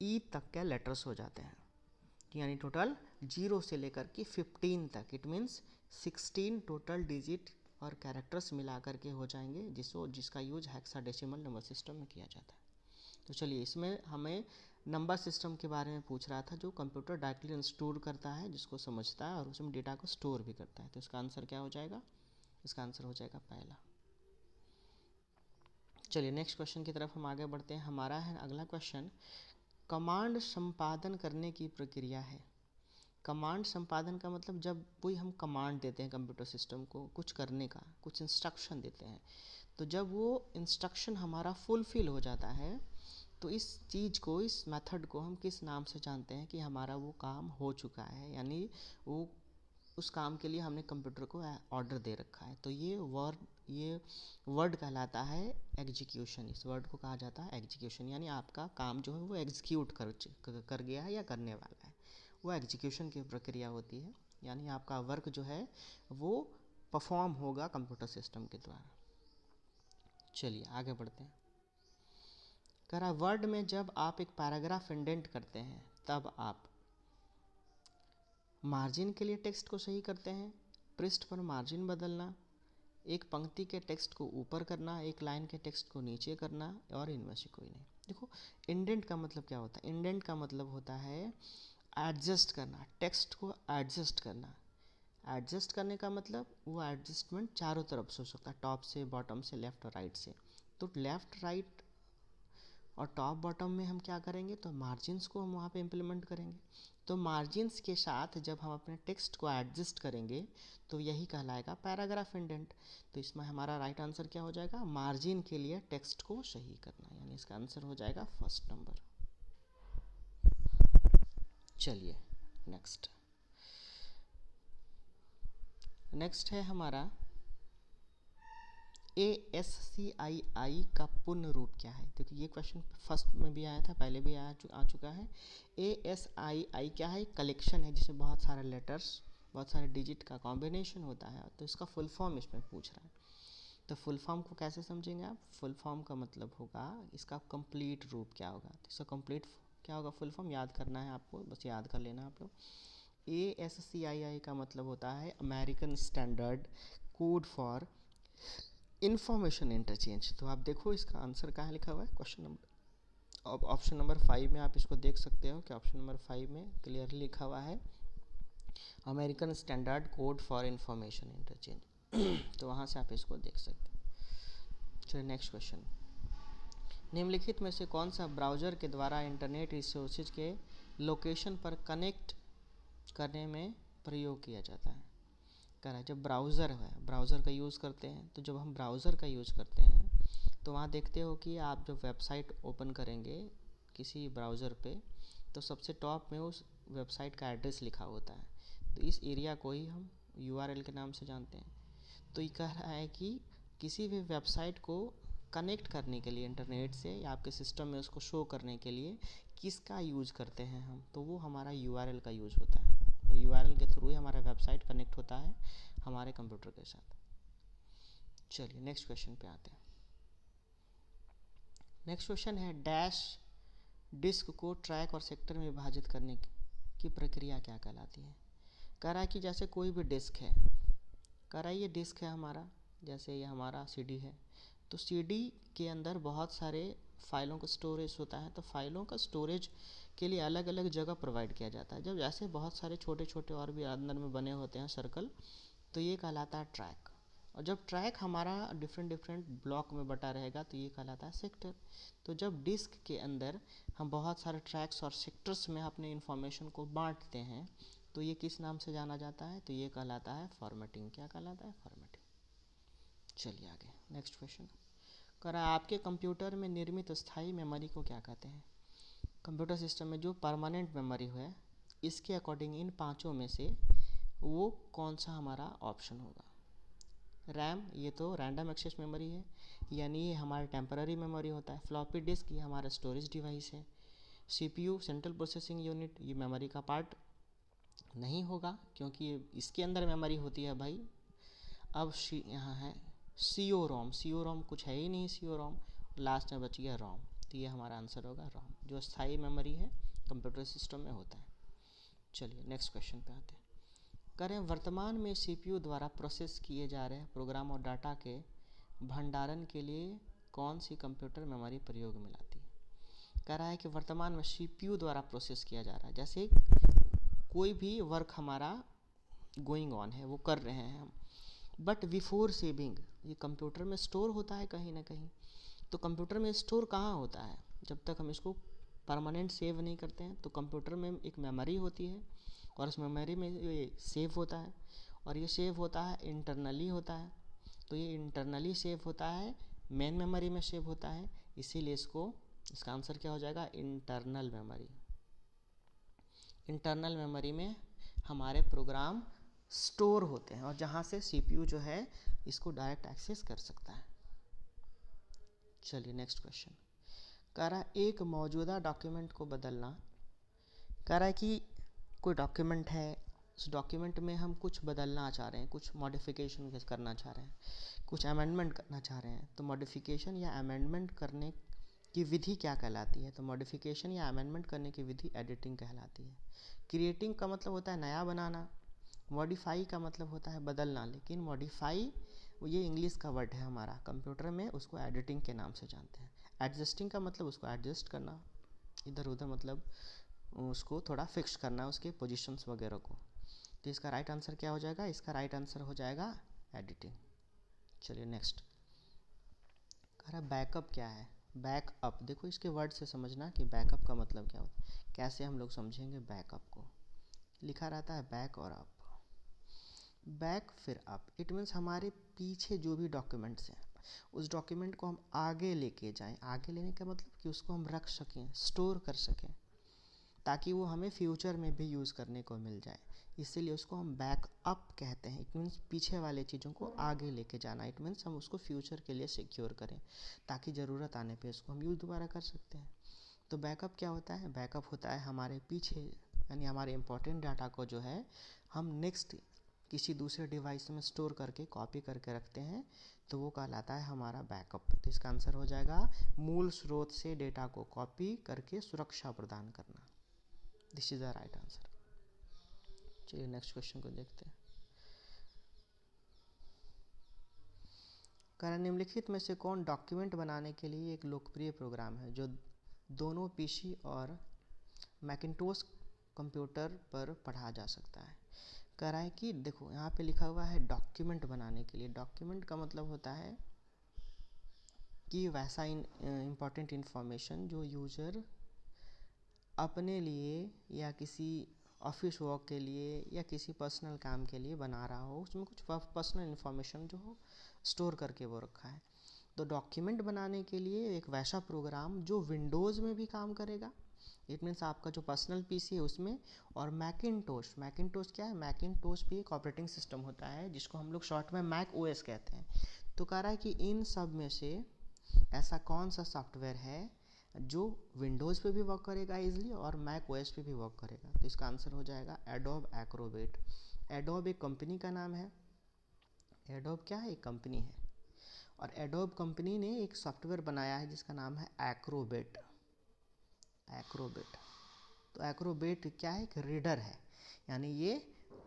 ई तक के लेटर्स हो जाते हैं, यानी टोटल 0 से लेकर के 15 तक, इट मीन्स 16 टोटल डिजिट और कैरेक्टर्स मिला करके हो जाएंगे जिसका यूज हेक्साडेसिमल नंबर सिस्टम में किया जाता है। तो चलिए इसमें हमें नंबर सिस्टम के बारे में पूछ रहा था जो कंप्यूटर डायरेक्टली स्टोर करता है, जिसको समझता है और उसमें डेटा को स्टोर भी करता है। तो इसका आंसर क्या हो जाएगा? इसका आंसर हो जाएगा पहला। चलिए नेक्स्ट क्वेश्चन की तरफ हम आगे बढ़ते हैं। हमारा है अगला क्वेश्चन, कमांड संपादन करने की प्रक्रिया है। कमांड संपादन का मतलब जब कोई हम कमांड देते हैं कंप्यूटर सिस्टम को कुछ करने का, कुछ इंस्ट्रक्शन देते हैं, तो जब वो इंस्ट्रक्शन हमारा फुलफिल हो जाता है तो इस चीज़ को, इस मेथड को हम किस नाम से जानते हैं कि हमारा वो काम हो चुका है, यानी वो उस काम के लिए हमने कंप्यूटर को ऑर्डर दे रखा है। तो ये वर्ड कहलाता है एग्जीक्यूशन। इस वर्ड को कहा जाता है एग्जीक्यूशन, यानी आपका काम जो है वो एग्जीक्यूट कर गया है या करने वाला है, वो एग्जीक्यूशन की प्रक्रिया होती है, यानी आपका वर्क जो है वो परफॉर्म होगा कंप्यूटर सिस्टम के द्वारा। चलिए आगे बढ़ते हैं। कह रहा वर्ड में जब आप एक पैराग्राफ इंडेंट करते हैं तब आप मार्जिन के लिए टेक्स्ट को सही करते हैं, पृष्ठ पर मार्जिन बदलना, एक पंक्ति के टेक्स्ट को ऊपर करना, एक लाइन के टेक्स्ट को नीचे करना, और इनमें से कोई नहीं। देखो इंडेंट का मतलब क्या होता है? इंडेंट का मतलब होता है एडजस्ट करना, टेक्स्ट को एडजस्ट करना। एडजस्ट करने का मतलब वो एडजस्टमेंट चारों तरफ से हो सकता है, टॉप से, बॉटम से, लेफ्ट और राइट से। तो लेफ्ट राइट और टॉप बॉटम में हम क्या करेंगे, तो मार्जिन्स को हम वहाँ पे इम्प्लीमेंट करेंगे। तो मार्जिन्स के साथ जब हम अपने टेक्स्ट को एडजस्ट करेंगे तो यही कहलाएगा पैराग्राफ इंडेंट। तो इसमें हमारा राइट आंसर क्या हो जाएगा, मार्जिन के लिए टेक्स्ट को सही करना, यानी इसका आंसर हो जाएगा फर्स्ट नंबर। चलिए नेक्स्ट है हमारा ASCII का पूर्ण रूप क्या है। देखिए ये क्वेश्चन फर्स्ट में भी आया था, पहले भी आ चुका है। ASCII क्या है, कलेक्शन है जिसमें बहुत सारे लेटर्स, बहुत सारे डिजिट का कॉम्बिनेशन होता है। तो इसका फुल फॉर्म इसमें पूछ रहा है। तो फुल फॉर्म को कैसे समझेंगे आप, फुल फॉर्म का मतलब होगा इसका कंप्लीट रूप क्या होगा। तो इसका कंप्लीट क्या होगा, फुल फॉर्म याद करना है आपको, बस याद कर लेना आप लोग। ASCII का मतलब होता है American standard code for information interchange. तो आप देखो इसका आंसर कहाँ लिखा हुआ है, क्वेश्चन नंबर, अब ऑप्शन नंबर 5 में आप इसको देख सकते हो कि ऑप्शन नंबर 5 में क्लियरली लिखा हुआ है American standard code for information interchange. तो वहाँ से आप इसको देख सकते हैं। चलिए नेक्स्ट क्वेश्चन, निम्नलिखित में से कौन सा ब्राउज़र के द्वारा इंटरनेट रिसोर्सेज के लोकेशन पर कनेक्ट करने में प्रयोग किया जाता है। कह रहा है जब ब्राउज़र है, ब्राउज़र का यूज़ करते हैं, तो जब हम ब्राउज़र का यूज़ करते हैं तो वहाँ देखते हो कि आप जब वेबसाइट ओपन करेंगे किसी ब्राउज़र पे, तो सबसे टॉप में उस वेबसाइट का एड्रेस लिखा होता है। तो इस एरिया को ही हम URL के नाम से जानते हैं। तो ये कह रहा है कि किसी भी वेबसाइट को कनेक्ट करने के लिए इंटरनेट से या आपके सिस्टम में उसको शो करने के लिए किसका यूज़ करते हैं हम, तो वो हमारा URL का यूज़ होता है। और URL के थ्रू ही हमारा वेबसाइट कनेक्ट होता है हमारे कंप्यूटर के साथ। चलिए नेक्स्ट क्वेश्चन पे आते हैं। नेक्स्ट क्वेश्चन है डैश डिस्क को ट्रैक और सेक्टर में विभाजित करने की प्रक्रिया क्या कहलाती है। कह रहा है कि जैसे कोई भी डिस्क है, कह रहा है ये डिस्क है हमारा, जैसे ये हमारा CD है, तो CD के अंदर बहुत सारे फाइलों का स्टोरेज होता है। तो फाइलों का स्टोरेज के लिए अलग अलग जगह प्रोवाइड किया जाता है। जब जैसे बहुत सारे छोटे छोटे और भी अंदर में बने होते हैं सर्कल, तो ये कहलाता है ट्रैक। और जब ट्रैक हमारा डिफरेंट डिफरेंट ब्लॉक में बटा रहेगा तो ये कहलाता है सेक्टर। तो जब डिस्क के अंदर हम बहुत सारे ट्रैक्स और सेक्टर्स में अपने इंफॉर्मेशन को बांटते हैं तो ये किस नाम से जाना जाता है, तो ये कहलाता है फॉर्मेटिंग। क्या कहलाता है, फॉर्मेटिंग। चलिए आगे नेक्स्ट क्वेश्चन कह रहा है आपके कंप्यूटर में निर्मित स्थायी मेमोरी को क्या कहते हैं। कंप्यूटर सिस्टम में जो परमानेंट मेमोरी है, इसके अकॉर्डिंग इन पांचों में से वो कौन सा हमारा ऑप्शन होगा। रैम, ये तो रैंडम एक्सेस मेमोरी है, यानी ये हमारा टेम्पररी मेमोरी होता है। फ्लॉपी डिस्क ये हमारा स्टोरेज डिवाइस है। CPU सेंट्रल प्रोसेसिंग यूनिट ये मेमोरी का पार्ट नहीं होगा क्योंकि इसके अंदर मेमोरी होती है भाई। अब यहाँ है CO रोम कुछ है ही नहीं, CO रोम लास्ट में बच गया रोम, तो ये हमारा आंसर होगा रोम, जो स्थायी मेमोरी है कंप्यूटर सिस्टम में होता है। चलिए नेक्स्ट क्वेश्चन पे आते हैं। करें वर्तमान में CPU द्वारा प्रोसेस किए जा रहे प्रोग्राम और डाटा के भंडारण के लिए कौन सी कंप्यूटर मेमोरी प्रयोग में लाती है। कह रहा है कि वर्तमान में CPU द्वारा प्रोसेस किया जा रहा है, जैसे कोई भी वर्क हमारा गोइंग ऑन है, वो कर रहे हैं हम, बट बिफोर सेविंग ये कंप्यूटर में स्टोर होता है कहीं ना कहीं। तो कंप्यूटर में स्टोर कहाँ होता है, जब तक हम इसको परमानेंट सेव नहीं करते हैं। तो कंप्यूटर में एक मेमोरी होती है और उस मेमोरी में ये सेव होता है, और ये सेव होता है इंटरनली होता है। तो ये इंटरनली सेव होता है, मेन मेमोरी में सेव होता है, इसीलिए इसका आंसर क्या हो जाएगा, इंटरनल मेमोरी। इंटरनल मेमोरी में हमारे प्रोग्राम स्टोर होते हैं और जहाँ से CPU जो है इसको डायरेक्ट एक्सेस कर सकता है। चलिए नेक्स्ट क्वेश्चन कह रहा है एक मौजूदा डॉक्यूमेंट को बदलना। कह रहा है कि कोई डॉक्यूमेंट है, उस डॉक्यूमेंट में हम कुछ बदलना चाह रहे हैं, कुछ मॉडिफिकेशन करना चाह रहे हैं, कुछ अमेंडमेंट करना चाह रहे हैं। तो मॉडिफिकेशन या अमेंडमेंट करने की विधि क्या कहलाती है। तो मॉडिफिकेशन या अमेंडमेंट करने की विधि एडिटिंग कहलाती है। क्रिएटिंग का मतलब होता है नया बनाना, मॉडिफाई का मतलब होता है बदलना, लेकिन मॉडिफाई ये इंग्लिश का वर्ड है हमारा, कंप्यूटर में उसको एडिटिंग के नाम से जानते हैं। एडजस्टिंग का मतलब उसको एडजस्ट करना, इधर उधर मतलब उसको थोड़ा फिक्स करना, उसके पोजीशंस वगैरह को। तो इसका राइट आंसर क्या हो जाएगा, इसका राइट आंसर हो जाएगा एडिटिंग। चलिए नेक्स्ट कह रहा है बैकअप क्या है। बैकअप, देखो इसके वर्ड से समझना कि बैकअप का मतलब क्या होता है, कैसे हम लोग समझेंगे बैकअप को। लिखा रहता है बैक और अप, बैक फिर अप, इट मीन्स हमारे पीछे जो भी डॉक्यूमेंट्स हैं उस डॉक्यूमेंट को हम आगे लेके जाएं। आगे लेने का मतलब कि उसको हम रख सकें, स्टोर कर सकें, ताकि वो हमें फ्यूचर में भी यूज़ करने को मिल जाए। इसीलिए उसको हम बैकअप कहते हैं। इट मीन्स पीछे वाले चीज़ों को आगे लेके जाना। इट मीन्स हम उसको फ्यूचर के लिए सिक्योर करें, ताकि ज़रूरत आने पे उसको हम यूज़ दोबारा कर सकते हैं। तो बैकअप क्या होता है? बैकअप होता है हमारे पीछे, यानी हमारे इंपॉर्टेंट डाटा को जो है हम नेक्स्ट किसी दूसरे डिवाइस में स्टोर करके कॉपी करके रखते हैं, तो वो कहलाता है हमारा बैकअप। तो इसका आंसर हो जाएगा मूल स्रोत से डेटा को कॉपी करके सुरक्षा प्रदान करना। This is the right answer. चलिए नेक्स्ट क्वेश्चन को देखते हैं। कारण निम्नलिखित में से कौन डॉक्यूमेंट बनाने के लिए एक लोकप्रिय प्रोग्राम है जो दोनों पीसी और मैकिन्टोश कंप्यूटर पर पढ़ा जा सकता है? कह रहा है कि देखो यहाँ पे लिखा हुआ है डॉक्यूमेंट बनाने के लिए। डॉक्यूमेंट का मतलब होता है कि वैसा इम्पॉर्टेंट इन्फॉर्मेशन जो यूज़र अपने लिए या किसी ऑफिस वर्क के लिए या किसी पर्सनल काम के लिए बना रहा हो, उसमें कुछ पर्सनल इन्फॉर्मेशन जो हो स्टोर करके वो रखा है। तो डॉक्यूमेंट बनाने के लिए एक वैसा प्रोग्राम जो विंडोज़ में भी काम करेगा, इट मीन्स आपका जो पर्सनल पीसी है उसमें, और मैकिन्टोश। मैकिन्टोश क्या है? मैकिन्टोश भी एक ऑपरेटिंग सिस्टम होता है जिसको हम लोग शॉर्ट में मैक ओएस कहते हैं। तो कह रहा है कि इन सब में से ऐसा कौन सा सॉफ्टवेयर है जो विंडोज़ पे भी वर्क करेगा ईजिली और मैक ओएस पे भी वर्क करेगा? तो इसका आंसर हो जाएगा एडोब एक्रोबेट। एडोब एक कंपनी का नाम है। एडोब क्या है? एक कंपनी है, और एडोब कंपनी ने एक सॉफ्टवेयर बनाया है जिसका नाम है एक्रोबेट। एक्रोबेट, तो एक्रोबेट क्या है? एक रीडर है, यानी ये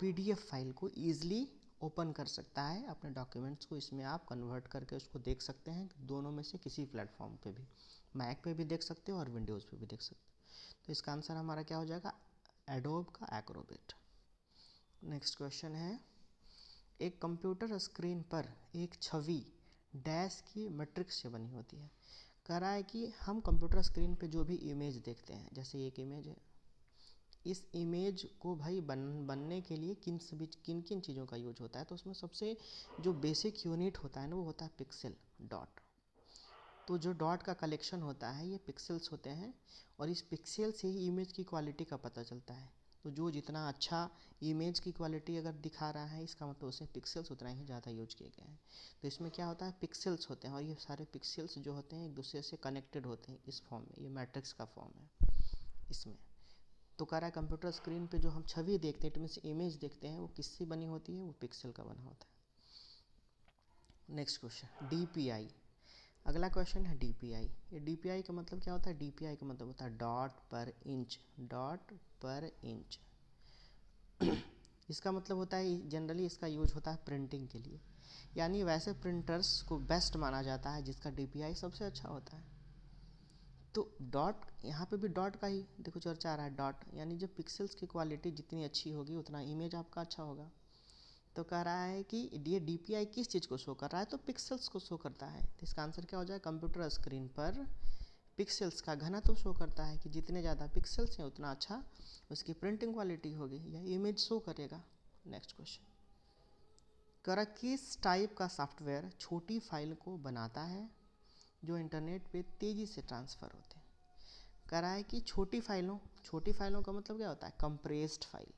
पीडीएफ फाइल को ईजिली ओपन कर सकता है। अपने डॉक्यूमेंट्स को इसमें आप कन्वर्ट करके उसको देख सकते हैं, दोनों में से किसी प्लेटफॉर्म पे भी, मैक पे भी देख सकते हो और विंडोज़ पे भी देख सकते हो। तो इसका आंसर हमारा क्या हो जाएगा? एडोब का एक्रोबेट। नेक्स्ट क्वेश्चन है, एक कंप्यूटर स्क्रीन पर एक छवि डैश की मैट्रिक्स से बनी होती है। कह रहा है कि हम कंप्यूटर स्क्रीन पे जो भी इमेज देखते हैं, जैसे एक इमेज है, इस इमेज को भाई बनने के लिए किन किन चीज़ों का यूज होता है? तो उसमें सबसे जो बेसिक यूनिट होता है ना, वो होता है पिक्सल, डॉट। तो जो डॉट का कलेक्शन होता है ये पिक्सेल्स होते हैं, और इस पिक्सल से ही इमेज की क्वालिटी का पता चलता है। तो जो जितना अच्छा इमेज की क्वालिटी अगर दिखा रहा है, इसका मतलब उसमें पिक्सेल्स उतना ही ज़्यादा यूज किए गए हैं। तो इसमें क्या होता है? पिक्सेल्स होते हैं, और ये सारे पिक्सेल्स जो होते हैं एक दूसरे से कनेक्टेड होते हैं इस फॉर्म में। ये मैट्रिक्स का फॉर्म है इसमें। तो कह रहा है कंप्यूटर स्क्रीन पे जो हम छवि देखते हैं, इट मीन्स इमेज देखते हैं, वो किससे बनी होती है? वो पिक्सल का बना होता है। Next question, DPI. अगला क्वेश्चन है डीपीआई। ये डीपीआई का मतलब क्या होता है? डीपीआई का मतलब होता है डॉट पर इंच। डॉट पर इंच इसका मतलब होता है, जनरली इसका यूज होता है प्रिंटिंग के लिए, यानी वैसे प्रिंटर्स को बेस्ट माना जाता है जिसका डीपीआई सबसे अच्छा होता है। तो डॉट, यहाँ पे भी डॉट का ही देखो चर्चा आ रहा है। डॉट यानी जब पिक्सेल्स की क्वालिटी जितनी अच्छी होगी उतना इमेज आपका अच्छा होगा। तो कह रहा है कि ये डीपीआई किस चीज़ को शो कर रहा है? तो पिक्सेल्स को शो करता है। तो इसका आंसर क्या हो जाए? कंप्यूटर स्क्रीन पर पिक्सेल्स का घनत्व शो करता है कि जितने ज़्यादा पिक्सेल्स हैं उतना अच्छा उसकी प्रिंटिंग क्वालिटी होगी या इमेज शो करेगा। नेक्स्ट क्वेश्चन, कह किस टाइप का सॉफ्टवेयर छोटी फाइल को बनाता है जो इंटरनेट पे तेज़ी से ट्रांसफ़र होते हैं? कह रहा है कि छोटी फाइलों का मतलब क्या होता है? Compressed file.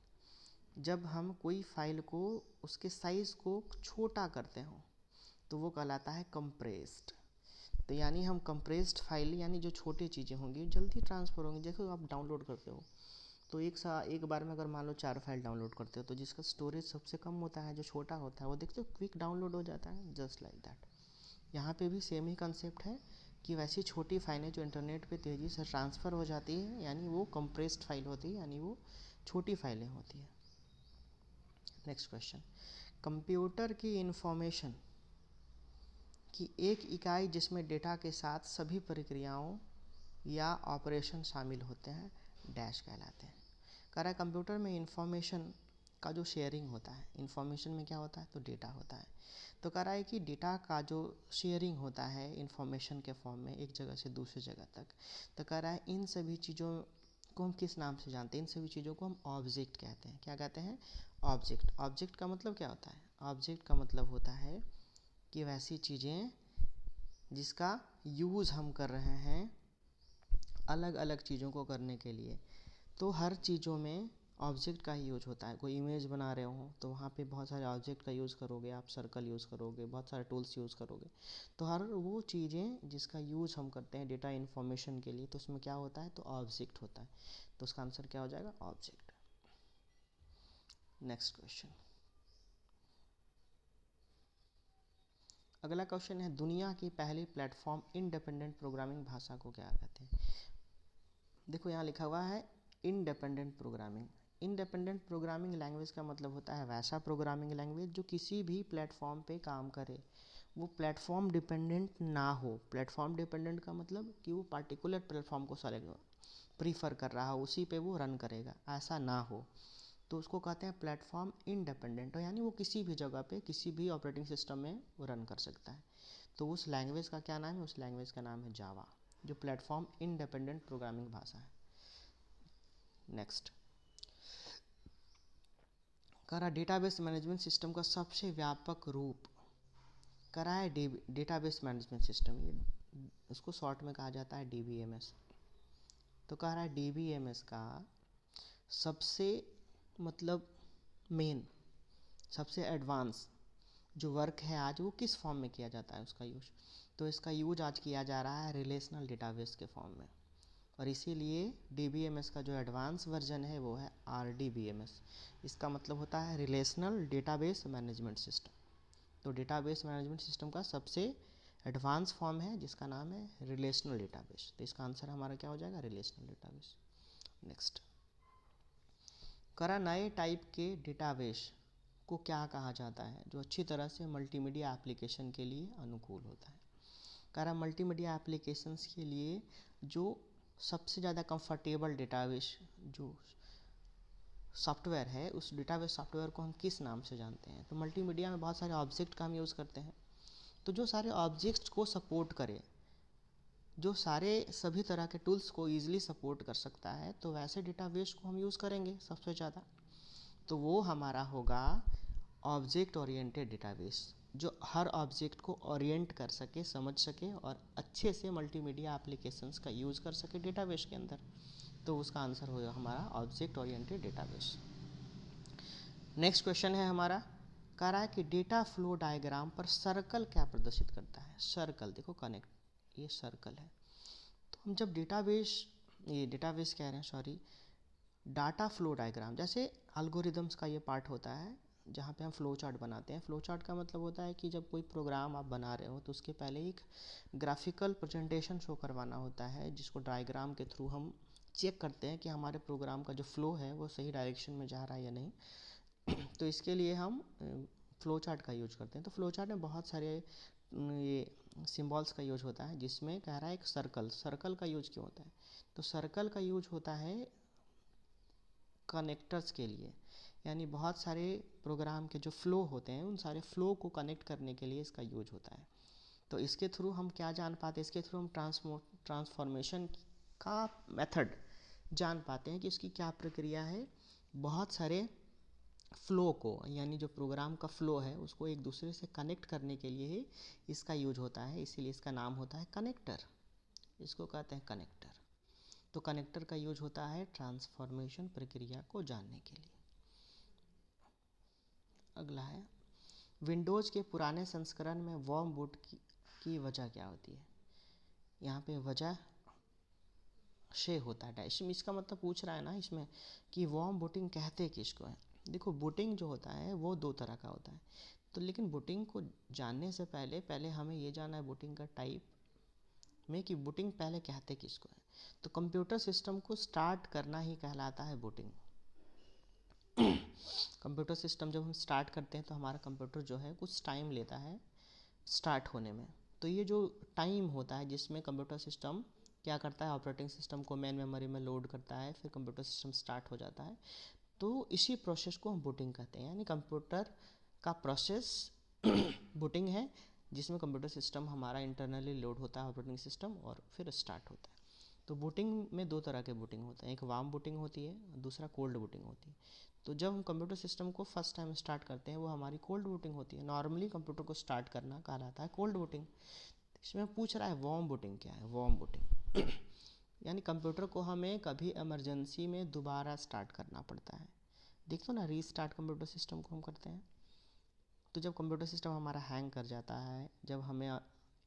जब हम कोई फाइल को उसके साइज़ को छोटा करते हो तो वो कहलाता है कंप्रेस्ड। तो यानी हम कंप्रेस्ड फाइल, यानी जो छोटी चीज़ें होंगी जल्दी ट्रांसफ़र होंगी। जैसे आप डाउनलोड करते हो तो एक बार में अगर मान लो 4 फाइल डाउनलोड करते हो, तो जिसका स्टोरेज सबसे कम होता है, जो छोटा होता है, वो देखते हो क्विक डाउनलोड हो जाता है। जस्ट लाइक दैट यहाँ पे भी सेम ही कंसेप्ट है कि वैसी छोटी फाइलें जो इंटरनेट पे तेज़ी से ट्रांसफ़र हो जाती है, यानी वो कंप्रेस्ड फाइल होती है, यानी वो छोटी फाइलें होती हैं। नेक्स्ट क्वेश्चन, कंप्यूटर की इंफॉर्मेशन की एक इकाई जिसमें डेटा के साथ सभी प्रक्रियाओं या ऑपरेशन शामिल होते हैं डैश कहलाते हैं। कह रहा है कंप्यूटर में इंफॉर्मेशन का जो शेयरिंग होता है, इन्फॉर्मेशन में क्या होता है तो डेटा होता है। तो कह रहा है कि डेटा का जो शेयरिंग होता है इन्फॉर्मेशन के फॉर्म में एक जगह से दूसरी जगह तक, तो कह रहा है इन सभी चीज़ों को हम किस नाम से जानते हैं, इन सभी चीज़ों को हम ऑब्जेक्ट कहते हैं। क्या कहते हैं? ऑब्जेक्ट। ऑब्जेक्ट का मतलब क्या होता है? ऑब्जेक्ट का मतलब होता है कि वैसी चीज़ें जिसका यूज़ हम कर रहे हैं अलग अलग चीज़ों को करने के लिए। तो हर चीज़ों में ऑब्जेक्ट का ही यूज होता है। कोई इमेज बना रहे हो तो वहाँ पे बहुत सारे ऑब्जेक्ट का यूज़ करोगे, आप सर्कल यूज़ करोगे, बहुत सारे टूल्स यूज़ करोगे। तो हर वो चीज़ें जिसका यूज़ हम करते हैं डेटा इन्फॉर्मेशन के लिए, तो उसमें क्या होता है तो ऑब्जेक्ट होता है। तो उसका आंसर क्या हो जाएगा? ऑब्जेक्ट। Next question. अगला क्वेश्चन है, दुनिया की पहली प्लेटफॉर्म इंडिपेंडेंट प्रोग्रामिंग भाषा को क्या कहते हैं? देखो यहाँ लिखा हुआ है independent programming. Independent programming language का मतलब होता है वैसा प्रोग्रामिंग लैंग्वेज जो किसी भी प्लेटफॉर्म पे काम करे, वो प्लेटफॉर्म डिपेंडेंट ना हो। प्लेटफॉर्म डिपेंडेंट का मतलब कि वो पार्टिकुलर प्लेटफॉर्म को सेलेक्ट प्रीफर कर रहा हो, उसी पे वो रन करेगा, ऐसा ना हो। तो उसको कहते हैं प्लेटफॉर्म इंडिपेंडेंट, यानी वो किसी भी जगह पे किसी भी ऑपरेटिंग सिस्टम में वो रन कर सकता है। तो उस लैंग्वेज का क्या नाम है? उस लैंग्वेज का नाम है जावा, जो प्लेटफॉर्म इंडिपेंडेंट प्रोग्रामिंग भाषा है। नेक्स्ट, करा डेटाबेस मैनेजमेंट सिस्टम का सबसे व्यापक रूप करा है डेटाबेस मैनेजमेंट सिस्टम। ये इसको शॉर्ट में कहा जाता है डीबीएमएस। तो कह रहा है डीबीएमएस का सबसे मतलब मेन, सबसे एडवांस जो वर्क है आज वो किस फॉर्म में किया जाता है उसका यूज? तो इसका यूज आज किया जा रहा है रिलेशनल डेटाबेस के फॉर्म में, और इसीलिए डीबीएमएस का जो एडवांस वर्जन है वो है आरडीबीएमएस। इसका मतलब होता है रिलेशनल डेटाबेस मैनेजमेंट सिस्टम। तो डेटाबेस मैनेजमेंट सिस्टम का सबसे एडवांस फॉर्म है जिसका नाम है रिलेशनल डेटाबेस। तो इसका आंसर हमारा क्या हो जाएगा? Relational database. नेक्स्ट, करा नए टाइप के डेटाबेस को क्या कहा जाता है जो अच्छी तरह से मल्टीमीडिया एप्लीकेशन के लिए अनुकूल होता है? करा मल्टीमीडिया एप्लीकेशंस के लिए जो सबसे ज़्यादा कंफर्टेबल डेटाबेस जो सॉफ्टवेयर है, उस डेटाबेस सॉफ्टवेयर को हम किस नाम से जानते हैं? तो मल्टीमीडिया में बहुत सारे ऑब्जेक्ट का हम यूज़ करते हैं, तो जो सारे ऑब्जेक्ट्स को सपोर्ट करे, जो सारे सभी तरह के टूल्स को ईजिली सपोर्ट कर सकता है, तो वैसे डेटाबेस को हम यूज़ करेंगे सबसे ज़्यादा। तो वो हमारा होगा ऑब्जेक्ट ओरिएंटेड डेटाबेस, जो हर ऑब्जेक्ट को ओरिएंट कर सके, समझ सके और अच्छे से मल्टीमीडिया एप्लीकेशंस का यूज़ कर सके डेटाबेस के अंदर। तो उसका आंसर होगा हमारा object oriented database. Next question है हमारा, कह रहा है कि डेटा फ्लो डायग्राम पर सर्कल क्या प्रदर्शित करता है? सर्कल देखो, कनेक्ट, ये सर्कल है। तो हम जब डेटाबेस कह रहे हैं, सॉरी, डाटा फ्लो डायग्राम, जैसे एल्गोरिदम्स का ये पार्ट होता है जहाँ पे हम फ्लो चार्ट बनाते हैं। फ्लो चार्ट का मतलब होता है कि जब कोई प्रोग्राम आप बना रहे हो तो उसके पहले एक ग्राफिकल प्रेजेंटेशन शो करवाना होता है, जिसको डायग्राम के थ्रू हम चेक करते हैं कि हमारे प्रोग्राम का जो फ्लो है वो सही डायरेक्शन में जा रहा है या नहीं। तो इसके लिए हम फ्लो चार्ट का यूज करते हैं। तो फ्लो चार्ट में बहुत सारे ये सिंबल्स का यूज होता है, जिसमें कह रहा है एक सर्कल का यूज क्यों होता है? तो सर्कल का यूज होता है कनेक्टर्स के लिए, यानी बहुत सारे प्रोग्राम के जो फ्लो होते हैं उन सारे फ्लो को कनेक्ट करने के लिए इसका यूज होता है। तो इसके थ्रू हम क्या जान पाते हैं? इसके थ्रू हम ट्रांसफॉर्मेशन का मेथड जान पाते हैं कि इसकी क्या प्रक्रिया है। बहुत सारे फ्लो को, यानी जो प्रोग्राम का फ्लो है उसको एक दूसरे से कनेक्ट करने के लिए ही इसका यूज होता है, इसीलिए इसका नाम होता है कनेक्टर। इसको कहते हैं कनेक्टर। तो कनेक्टर का यूज होता है ट्रांसफॉर्मेशन प्रक्रिया को जानने के लिए। अगला है, विंडोज़ के पुराने संस्करण में वर्म बूट की वजह क्या होती है? यहाँ पे वजह से होता है डैश, इसका मतलब पूछ रहा है ना इसमें कि वर्म बूटिंग कहते किसको है। देखो, बूटिंग जो होता है वो दो तरह का होता है। तो लेकिन बूटिंग को जानने से पहले हमें ये जानना है बूटिंग का टाइप में कि बूटिंग पहले कहते किसको है। तो कंप्यूटर सिस्टम को स्टार्ट करना ही कहलाता है बूटिंग। कंप्यूटर सिस्टम जब हम स्टार्ट करते हैं तो हमारा कंप्यूटर जो है कुछ टाइम लेता है स्टार्ट होने में। तो ये जो टाइम होता है जिसमें कंप्यूटर सिस्टम क्या करता है, ऑपरेटिंग सिस्टम को मेन मेमोरी में लोड करता है, फिर कंप्यूटर सिस्टम स्टार्ट हो जाता है। तो इसी प्रोसेस को हम बूटिंग कहते हैं, यानी कंप्यूटर का प्रोसेस बूटिंग है, जिसमें कंप्यूटर सिस्टम हमारा इंटरनली लोड होता है ऑपरेटिंग सिस्टम और फिर स्टार्ट होता है। तो बूटिंग में दो तरह के बूटिंग होते हैं, एक वार्म बूटिंग होती है, दूसरा कोल्ड बूटिंग होती है। तो जब हम कंप्यूटर सिस्टम को फर्स्ट टाइम स्टार्ट करते हैं वो हमारी कोल्ड बूटिंग होती है। नॉर्मली कंप्यूटर को स्टार्ट करना कहलाता है कोल्ड बूटिंग। इसमें पूछ रहा है वार्म बूटिंग क्या है। वार्म बूटिंग यानी कंप्यूटर को हमें कभी इमरजेंसी में दोबारा स्टार्ट करना पड़ता है। देखो ना, रीस्टार्ट कंप्यूटर सिस्टम को हम करते हैं। तो जब कंप्यूटर सिस्टम हमारा हैंग कर जाता है, जब हमें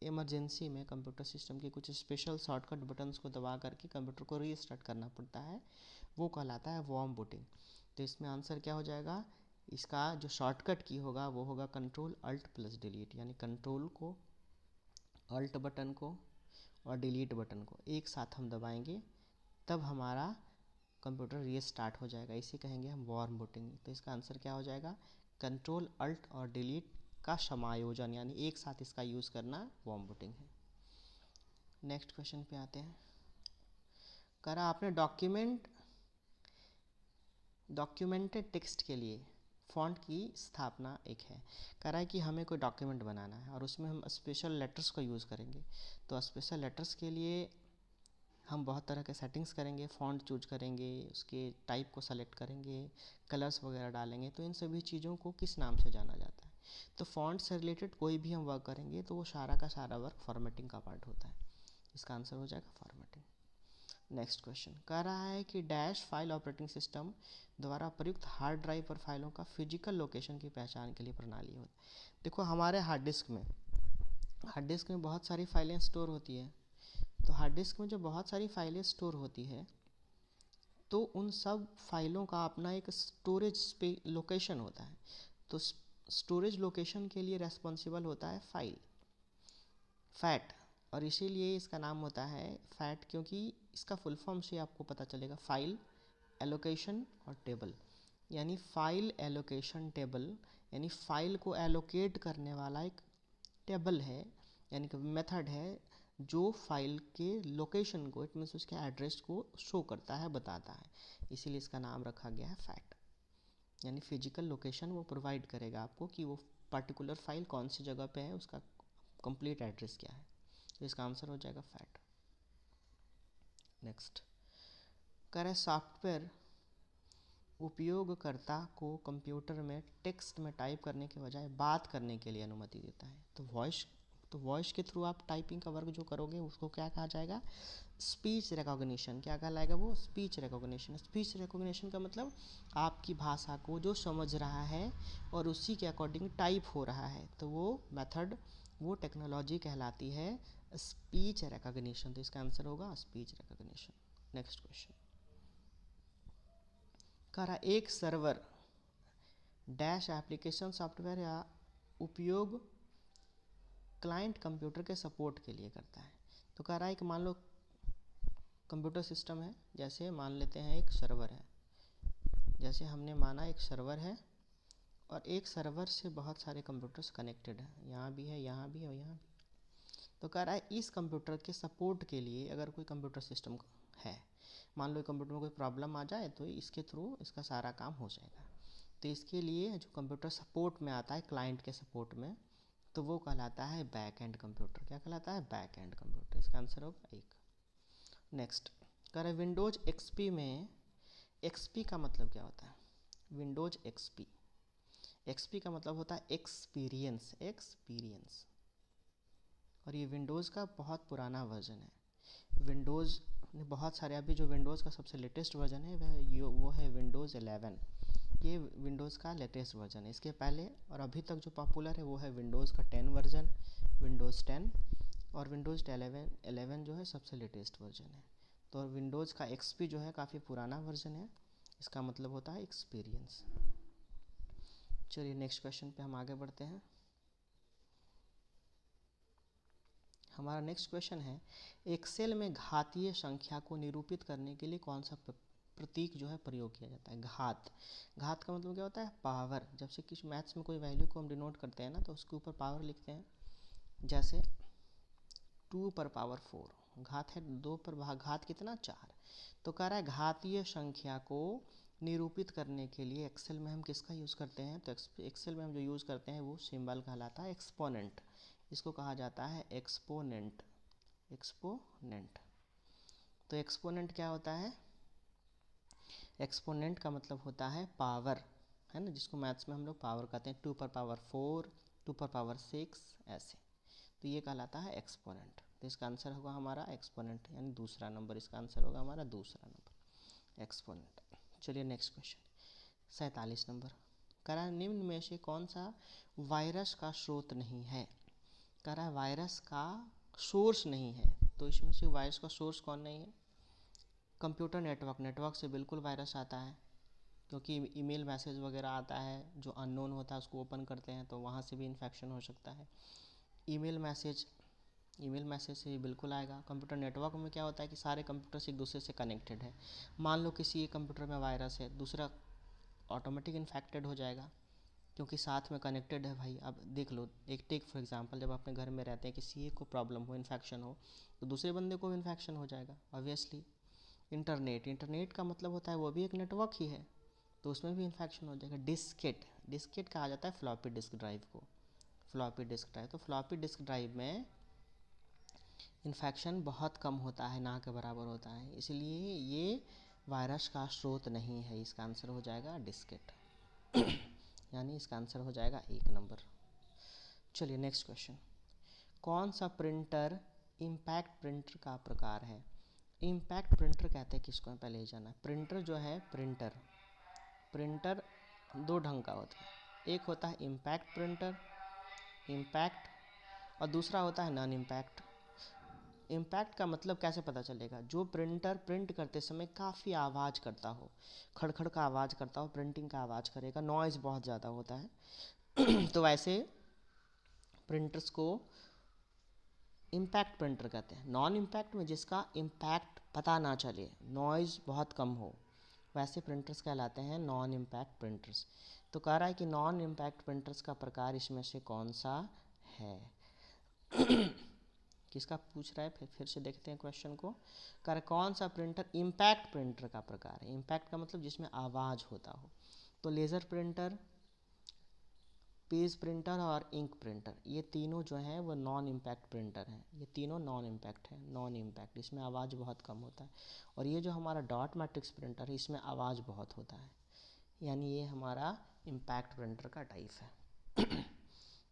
इमरजेंसी में कंप्यूटर सिस्टम के कुछ स्पेशल शॉर्टकट बटन्स को दबा करके कंप्यूटर को रीस्टार्ट करना पड़ता है, वो कहलाता है वार्म बूटिंग। तो इसमें आंसर क्या हो जाएगा, इसका जो शॉर्टकट की होगा वो होगा कंट्रोल अल्ट प्लस डिलीट, यानी कंट्रोल को, अल्ट बटन को और डिलीट बटन को एक साथ हम दबाएंगे तब हमारा कंप्यूटर रीस्टार्ट हो जाएगा, इसे कहेंगे हम वार्म बूटिंग। तो इसका आंसर क्या हो जाएगा, कंट्रोल अल्ट और डिलीट का समायोजन, यानी एक साथ इसका यूज़ करना वार्म बूटिंग है। नेक्स्ट क्वेश्चन पे आते हैं। कह रहा आपने डॉक्यूमेंटेड टेक्स्ट के लिए फॉन्ट की स्थापना एक है। कह रहा है कि हमें कोई डॉक्यूमेंट बनाना है और उसमें हम स्पेशल लेटर्स को यूज़ करेंगे। तो स्पेशल लेटर्स के लिए हम बहुत तरह के सेटिंग्स करेंगे, फ़ॉन्ट चूज करेंगे, उसके टाइप को सेलेक्ट करेंगे, कलर्स वगैरह डालेंगे। तो इन सभी चीज़ों को किस नाम से जाना जाता है। तो फ़ॉन्ट से रिलेटेड कोई भी हम वर्क करेंगे तो वो सारा का सारा वर्क फॉर्मेटिंग का पार्ट होता है। इसका आंसर हो जाएगा फॉर्मेटिंग। नेक्स्ट क्वेश्चन कह रहा है कि डैश फाइल ऑपरेटिंग सिस्टम द्वारा प्रयुक्त हार्ड ड्राइव पर फाइलों का फिजिकल लोकेशन की पहचान के लिए प्रणाली होती है। देखो हमारे हार्ड डिस्क में बहुत सारी फाइलें स्टोर होती है। तो हार्ड डिस्क में जो बहुत सारी फाइलें स्टोर होती है तो उन सब फाइलों का अपना एक स्टोरेज लोकेशन होता है। तो स्टोरेज लोकेशन के लिए रेस्पॉन्सिबल होता है फैट, और इसीलिए इसका नाम होता है फैट, क्योंकि इसका फुल फॉर्म से आपको पता चलेगा फाइल एलोकेशन और टेबल, यानी फाइल एलोकेशन टेबल, यानी फाइल को एलोकेट करने वाला एक टेबल है, यानी कि मेथड है जो फाइल के लोकेशन को, इट मीन्स उसके एड्रेस को शो करता है, बताता है। इसीलिए इसका नाम रखा गया है फैट, यानी फिजिकल लोकेशन वो प्रोवाइड करेगा आपको कि वो पर्टिकुलर फाइल कौन सी जगह पे है, उसका कंप्लीट एड्रेस क्या है। तो इसका आंसर हो जाएगा फैट। नेक्स्ट कह रहा है सॉफ्टवेयर उपयोगकर्ता को कंप्यूटर में टेक्स्ट में टाइप करने के बजाय बात करने के लिए अनुमति देता है। तो वॉइस के थ्रू आप टाइपिंग का वर्क जो करोगे उसको क्या कहा जाएगा, स्पीच रिकॉग्निशन। क्या कहलाएगा वो, स्पीच रिकॉग्निशन। स्पीच रिकॉग्निशन का मतलब आपकी भाषा को जो समझ रहा है और उसी के अकॉर्डिंग टाइप हो रहा है, तो वो मेथड, वो टेक्नोलॉजी कहलाती है स्पीच रिकॉग्निशन। तो इसका आंसर होगा स्पीच रिकॉग्निशन। नेक्स्ट क्वेश्चन कह रहा एक सर्वर डैश एप्लीकेशन सॉफ्टवेयर या उपयोग क्लाइंट कंप्यूटर के सपोर्ट के लिए करता है। तो कह रहा है कि मान लो कंप्यूटर सिस्टम है, जैसे मान लेते हैं एक सर्वर है, जैसे हमने माना एक सर्वर है और एक सर्वर से बहुत सारे कंप्यूटर्स कनेक्टेड हैं, यहाँ भी है, यहाँ भी है और यहाँ भी। तो कह रहा है इस कंप्यूटर के सपोर्ट के लिए अगर कोई कंप्यूटर सिस्टम है, मान लो कंप्यूटर में कोई प्रॉब्लम आ जाए तो इसके थ्रू इसका सारा काम हो जाएगा। तो इसके लिए जो कंप्यूटर सपोर्ट में आता है, क्लाइंट के सपोर्ट में, तो वो कहलाता है बैक एंड कंप्यूटर। क्या कहलाता है, बैक एंड कंप्यूटर। इसका आंसर होगा एक। नेक्स्ट कह रहे विंडोज एक्सपी में एक्सपी का मतलब क्या होता है। विंडोज एक्सपी का मतलब होता है एक्सपीरियंस, और ये विंडोज़ का बहुत पुराना वर्जन है। विंडोज़ ने बहुत सारे, अभी जो विंडोज़ का सबसे लेटेस्ट वर्जन है वो है विंडोज़ 11। ये विंडोज़ का लेटेस्ट वर्जन है। इसके पहले और अभी तक जो पॉपुलर है वो है विंडोज़ का 10 वर्जन, विंडोज़ 10, और विंडोज़ 11 जो है सबसे लेटेस्ट वर्जन है। तो विंडोज़ का एक्सपी जो है काफ़ी पुराना वर्जन है, इसका मतलब होता है एक्सपीरियंस। चलिए नेक्स्ट क्वेश्चन पे हम आगे बढ़ते हैं। हमारा नेक्स्ट क्वेश्चन है एक्सेल में घातीय संख्या को निरूपित करने के लिए कौन सा प्रतीक जो है प्रयोग किया जाता है। घात का मतलब क्या होता है, पावर। जब से किसी मैथ्स में कोई वैल्यू को हम डिनोट करते हैं ना, तो उसके ऊपर पावर लिखते हैं। जैसे 2 पर पावर 4 घात है, 2 पर घात कितना 4। तो कह रहा है घातीय संख्या को निरूपित करने के लिए एक्सेल में हम किसका यूज़ करते हैं? तो एक्सेल में हम जो यूज़ करते हैं वो सिंबल कहलाता है एक्सपोनेंट। इसको कहा जाता है एक्सपोनेंट। एक्सपोनेंट। तो एक्सपोनेंट क्या होता है? एक्सपोनेंट का मतलब होता है पावर, है ना, जिसको मैथ्स में हम लोग पावर कहते हैं। 2 पर पावर 4, 2 पर पावर 6 ऐसे। तो ये कहलाता है एक्सपोनेंट। तो इसका आंसर होगा हमारा एक्सपोनेंट, यानी दूसरा नंबर। इसका आंसर होगा हमारा दूसरा नंबर, एक्सपोनेंट। चलिए नेक्स्ट क्वेश्चन 47 नंबर। कह रहा है निम्न में से कौन सा वायरस का स्रोत नहीं है? कह रहा है वायरस का सोर्स नहीं है। तो इसमें से वायरस का सोर्स कौन नहीं है? Computer network. नेटवर्क से बिल्कुल वायरस आता है, क्योंकि ईमेल मैसेज वगैरह आता है जो अननोन होता है, उसको ओपन करते हैं तो वहाँ से भी इन्फेक्शन हो सकता है। ईमेल मैसेज से ही बिल्कुल आएगा। कंप्यूटर नेटवर्क में क्या होता है कि सारे कंप्यूटर्स एक दूसरे से कनेक्टेड है। मान लो किसी एक कंप्यूटर में वायरस है, दूसरा ऑटोमेटिक इन्फेक्टेड हो जाएगा, क्योंकि साथ में कनेक्टेड है भाई। अब देख लो, एक टेक फॉर एग्जांपल, जब अपने घर में रहते हैं, किसी एक को प्रॉब्लम हो, इन्फेक्शन हो, तो दूसरे बंदे को भी इन्फेक्शन हो जाएगा ऑब्वियसली। इंटरनेट का मतलब होता है वो भी एक नेटवर्क ही है, तो उसमें भी इन्फेक्शन हो जाएगा। डिस्केट कहा जाता है फ्लॉपी डिस्क ड्राइव को। फ्लॉपी डिस्क ड्राइव, तो फ्लॉपी डिस्क ड्राइव में इन्फेक्शन बहुत कम होता है, ना के बराबर होता है, इसलिए ये वायरस का स्रोत नहीं है। इसका आंसर हो जाएगा डिस्केट यानी इसका आंसर हो जाएगा 1 नंबर। चलिए नेक्स्ट क्वेश्चन। कौन सा प्रिंटर इम्पैक्ट प्रिंटर का प्रकार है? इम्पैक्ट प्रिंटर कहते हैं किसको? पहले ही जाना। प्रिंटर जो है, प्रिंटर 2 ढंग का होता है। एक होता है इम्पैक्ट प्रिंटर, इम्पैक्ट, और दूसरा होता है नॉन इम्पैक्ट। इम्पैक्ट का मतलब कैसे पता चलेगा? जो प्रिंटर प्रिंट करते समय काफ़ी आवाज़ करता हो, खड़खड़ का आवाज़ करता हो, प्रिंटिंग का आवाज़ करेगा, नॉइज़ बहुत ज़्यादा होता है तो वैसे प्रिंटर्स को इम्पैक्ट प्रिंटर कहते हैं। नॉन इम्पैक्ट में जिसका इम्पैक्ट पता ना चले, नॉइज़ बहुत कम हो, वैसे प्रिंटर्स कहलाते हैं नॉन इम्पैक्ट प्रिंटर्स। तो कह रहा है कि नॉन इम्पैक्ट प्रिंटर्स का प्रकार इसमें से कौन सा है? किसका पूछ रहा है? फिर से देखते हैं क्वेश्चन को। कह रहा कौन सा प्रिंटर इम्पैक्ट प्रिंटर का प्रकार है? इम्पैक्ट का मतलब जिसमें आवाज़ होता हो। तो लेज़र प्रिंटर, पेज प्रिंटर और इंक प्रिंटर, ये तीनों जो हैं वो नॉन इम्पैक्ट प्रिंटर हैं। ये तीनों नॉन इम्पैक्ट हैं, नॉन इम्पैक्ट, इसमें आवाज़ बहुत कम होता है। और ये जो हमारा डॉट मैट्रिक्स प्रिंटर है, इसमें आवाज़ बहुत होता है, यानी ये हमारा इम्पैक्ट प्रिंटर का टाइप है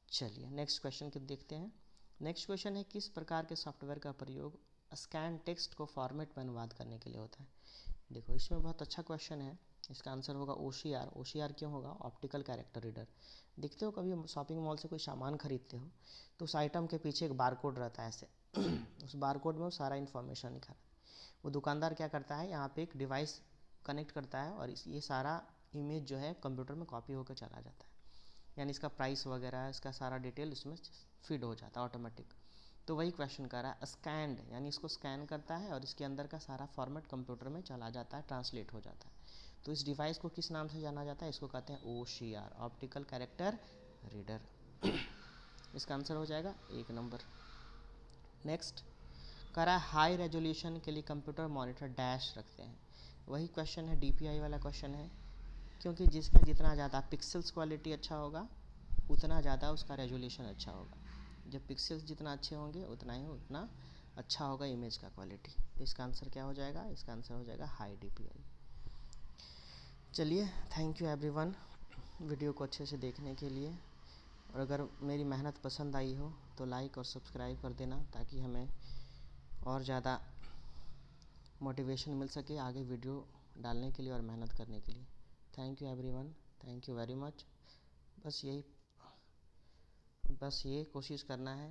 चलिए नेक्स्ट क्वेश्चन को देखते हैं। नेक्स्ट क्वेश्चन है किस प्रकार के सॉफ्टवेयर का प्रयोग स्कैन टेक्स्ट को फॉर्मेट में अनुवाद करने के लिए होता है? देखो इसमें बहुत अच्छा क्वेश्चन है। इसका आंसर होगा OCR। OCR क्यों होगा? Optical character reader. देखते हो कभी शॉपिंग मॉल से कोई सामान खरीदते हो तो उस आइटम के पीछे एक बारकोड रहता है ऐसे उस बारकोड में वो सारा इन्फॉर्मेशन लिखा है। वो दुकानदार क्या करता है, यहाँ पे एक डिवाइस कनेक्ट करता है और ये सारा इमेज जो है कंप्यूटर में कॉपी होकर चला जाता है, यानी इसका प्राइस वगैरह, इसका सारा डिटेल उसमें फीड हो जाता है ऑटोमेटिक। तो वही क्वेश्चन कर रहा है, स्कैंड यानी इसको स्कैन करता है और इसके अंदर का सारा फॉर्मेट कंप्यूटर में चला जाता है, ट्रांसलेट हो जाता है। तो इस डिवाइस को किस नाम से जाना जाता है? इसको कहते हैं OCR, ऑप्टिकल कैरेक्टर रीडर इसका आंसर हो जाएगा 1 नंबर। नेक्स्ट कह रहा है हाई रेजोल्यूशन के लिए कंप्यूटर मॉनिटर डैश रखते हैं। वही क्वेश्चन है, DPI वाला क्वेश्चन है, क्योंकि जिसका जितना ज़्यादा पिक्सल्स क्वालिटी अच्छा होगा उतना ज़्यादा उसका रेजोल्यूशन अच्छा होगा। जब पिक्सल्स जितना अच्छे होंगे उतना अच्छा होगा इमेज का क्वालिटी। तो इसका आंसर क्या हो जाएगा? इसका आंसर हो जाएगा हाई DPI। चलिए थैंक यू एवरीवन वीडियो को अच्छे से देखने के लिए। और अगर मेरी मेहनत पसंद आई हो तो लाइक और सब्सक्राइब कर देना, ताकि हमें और ज़्यादा मोटिवेशन मिल सके आगे वीडियो डालने के लिए और मेहनत करने के लिए। Thank you everyone, thank you very much. बस ये कोशिश करना है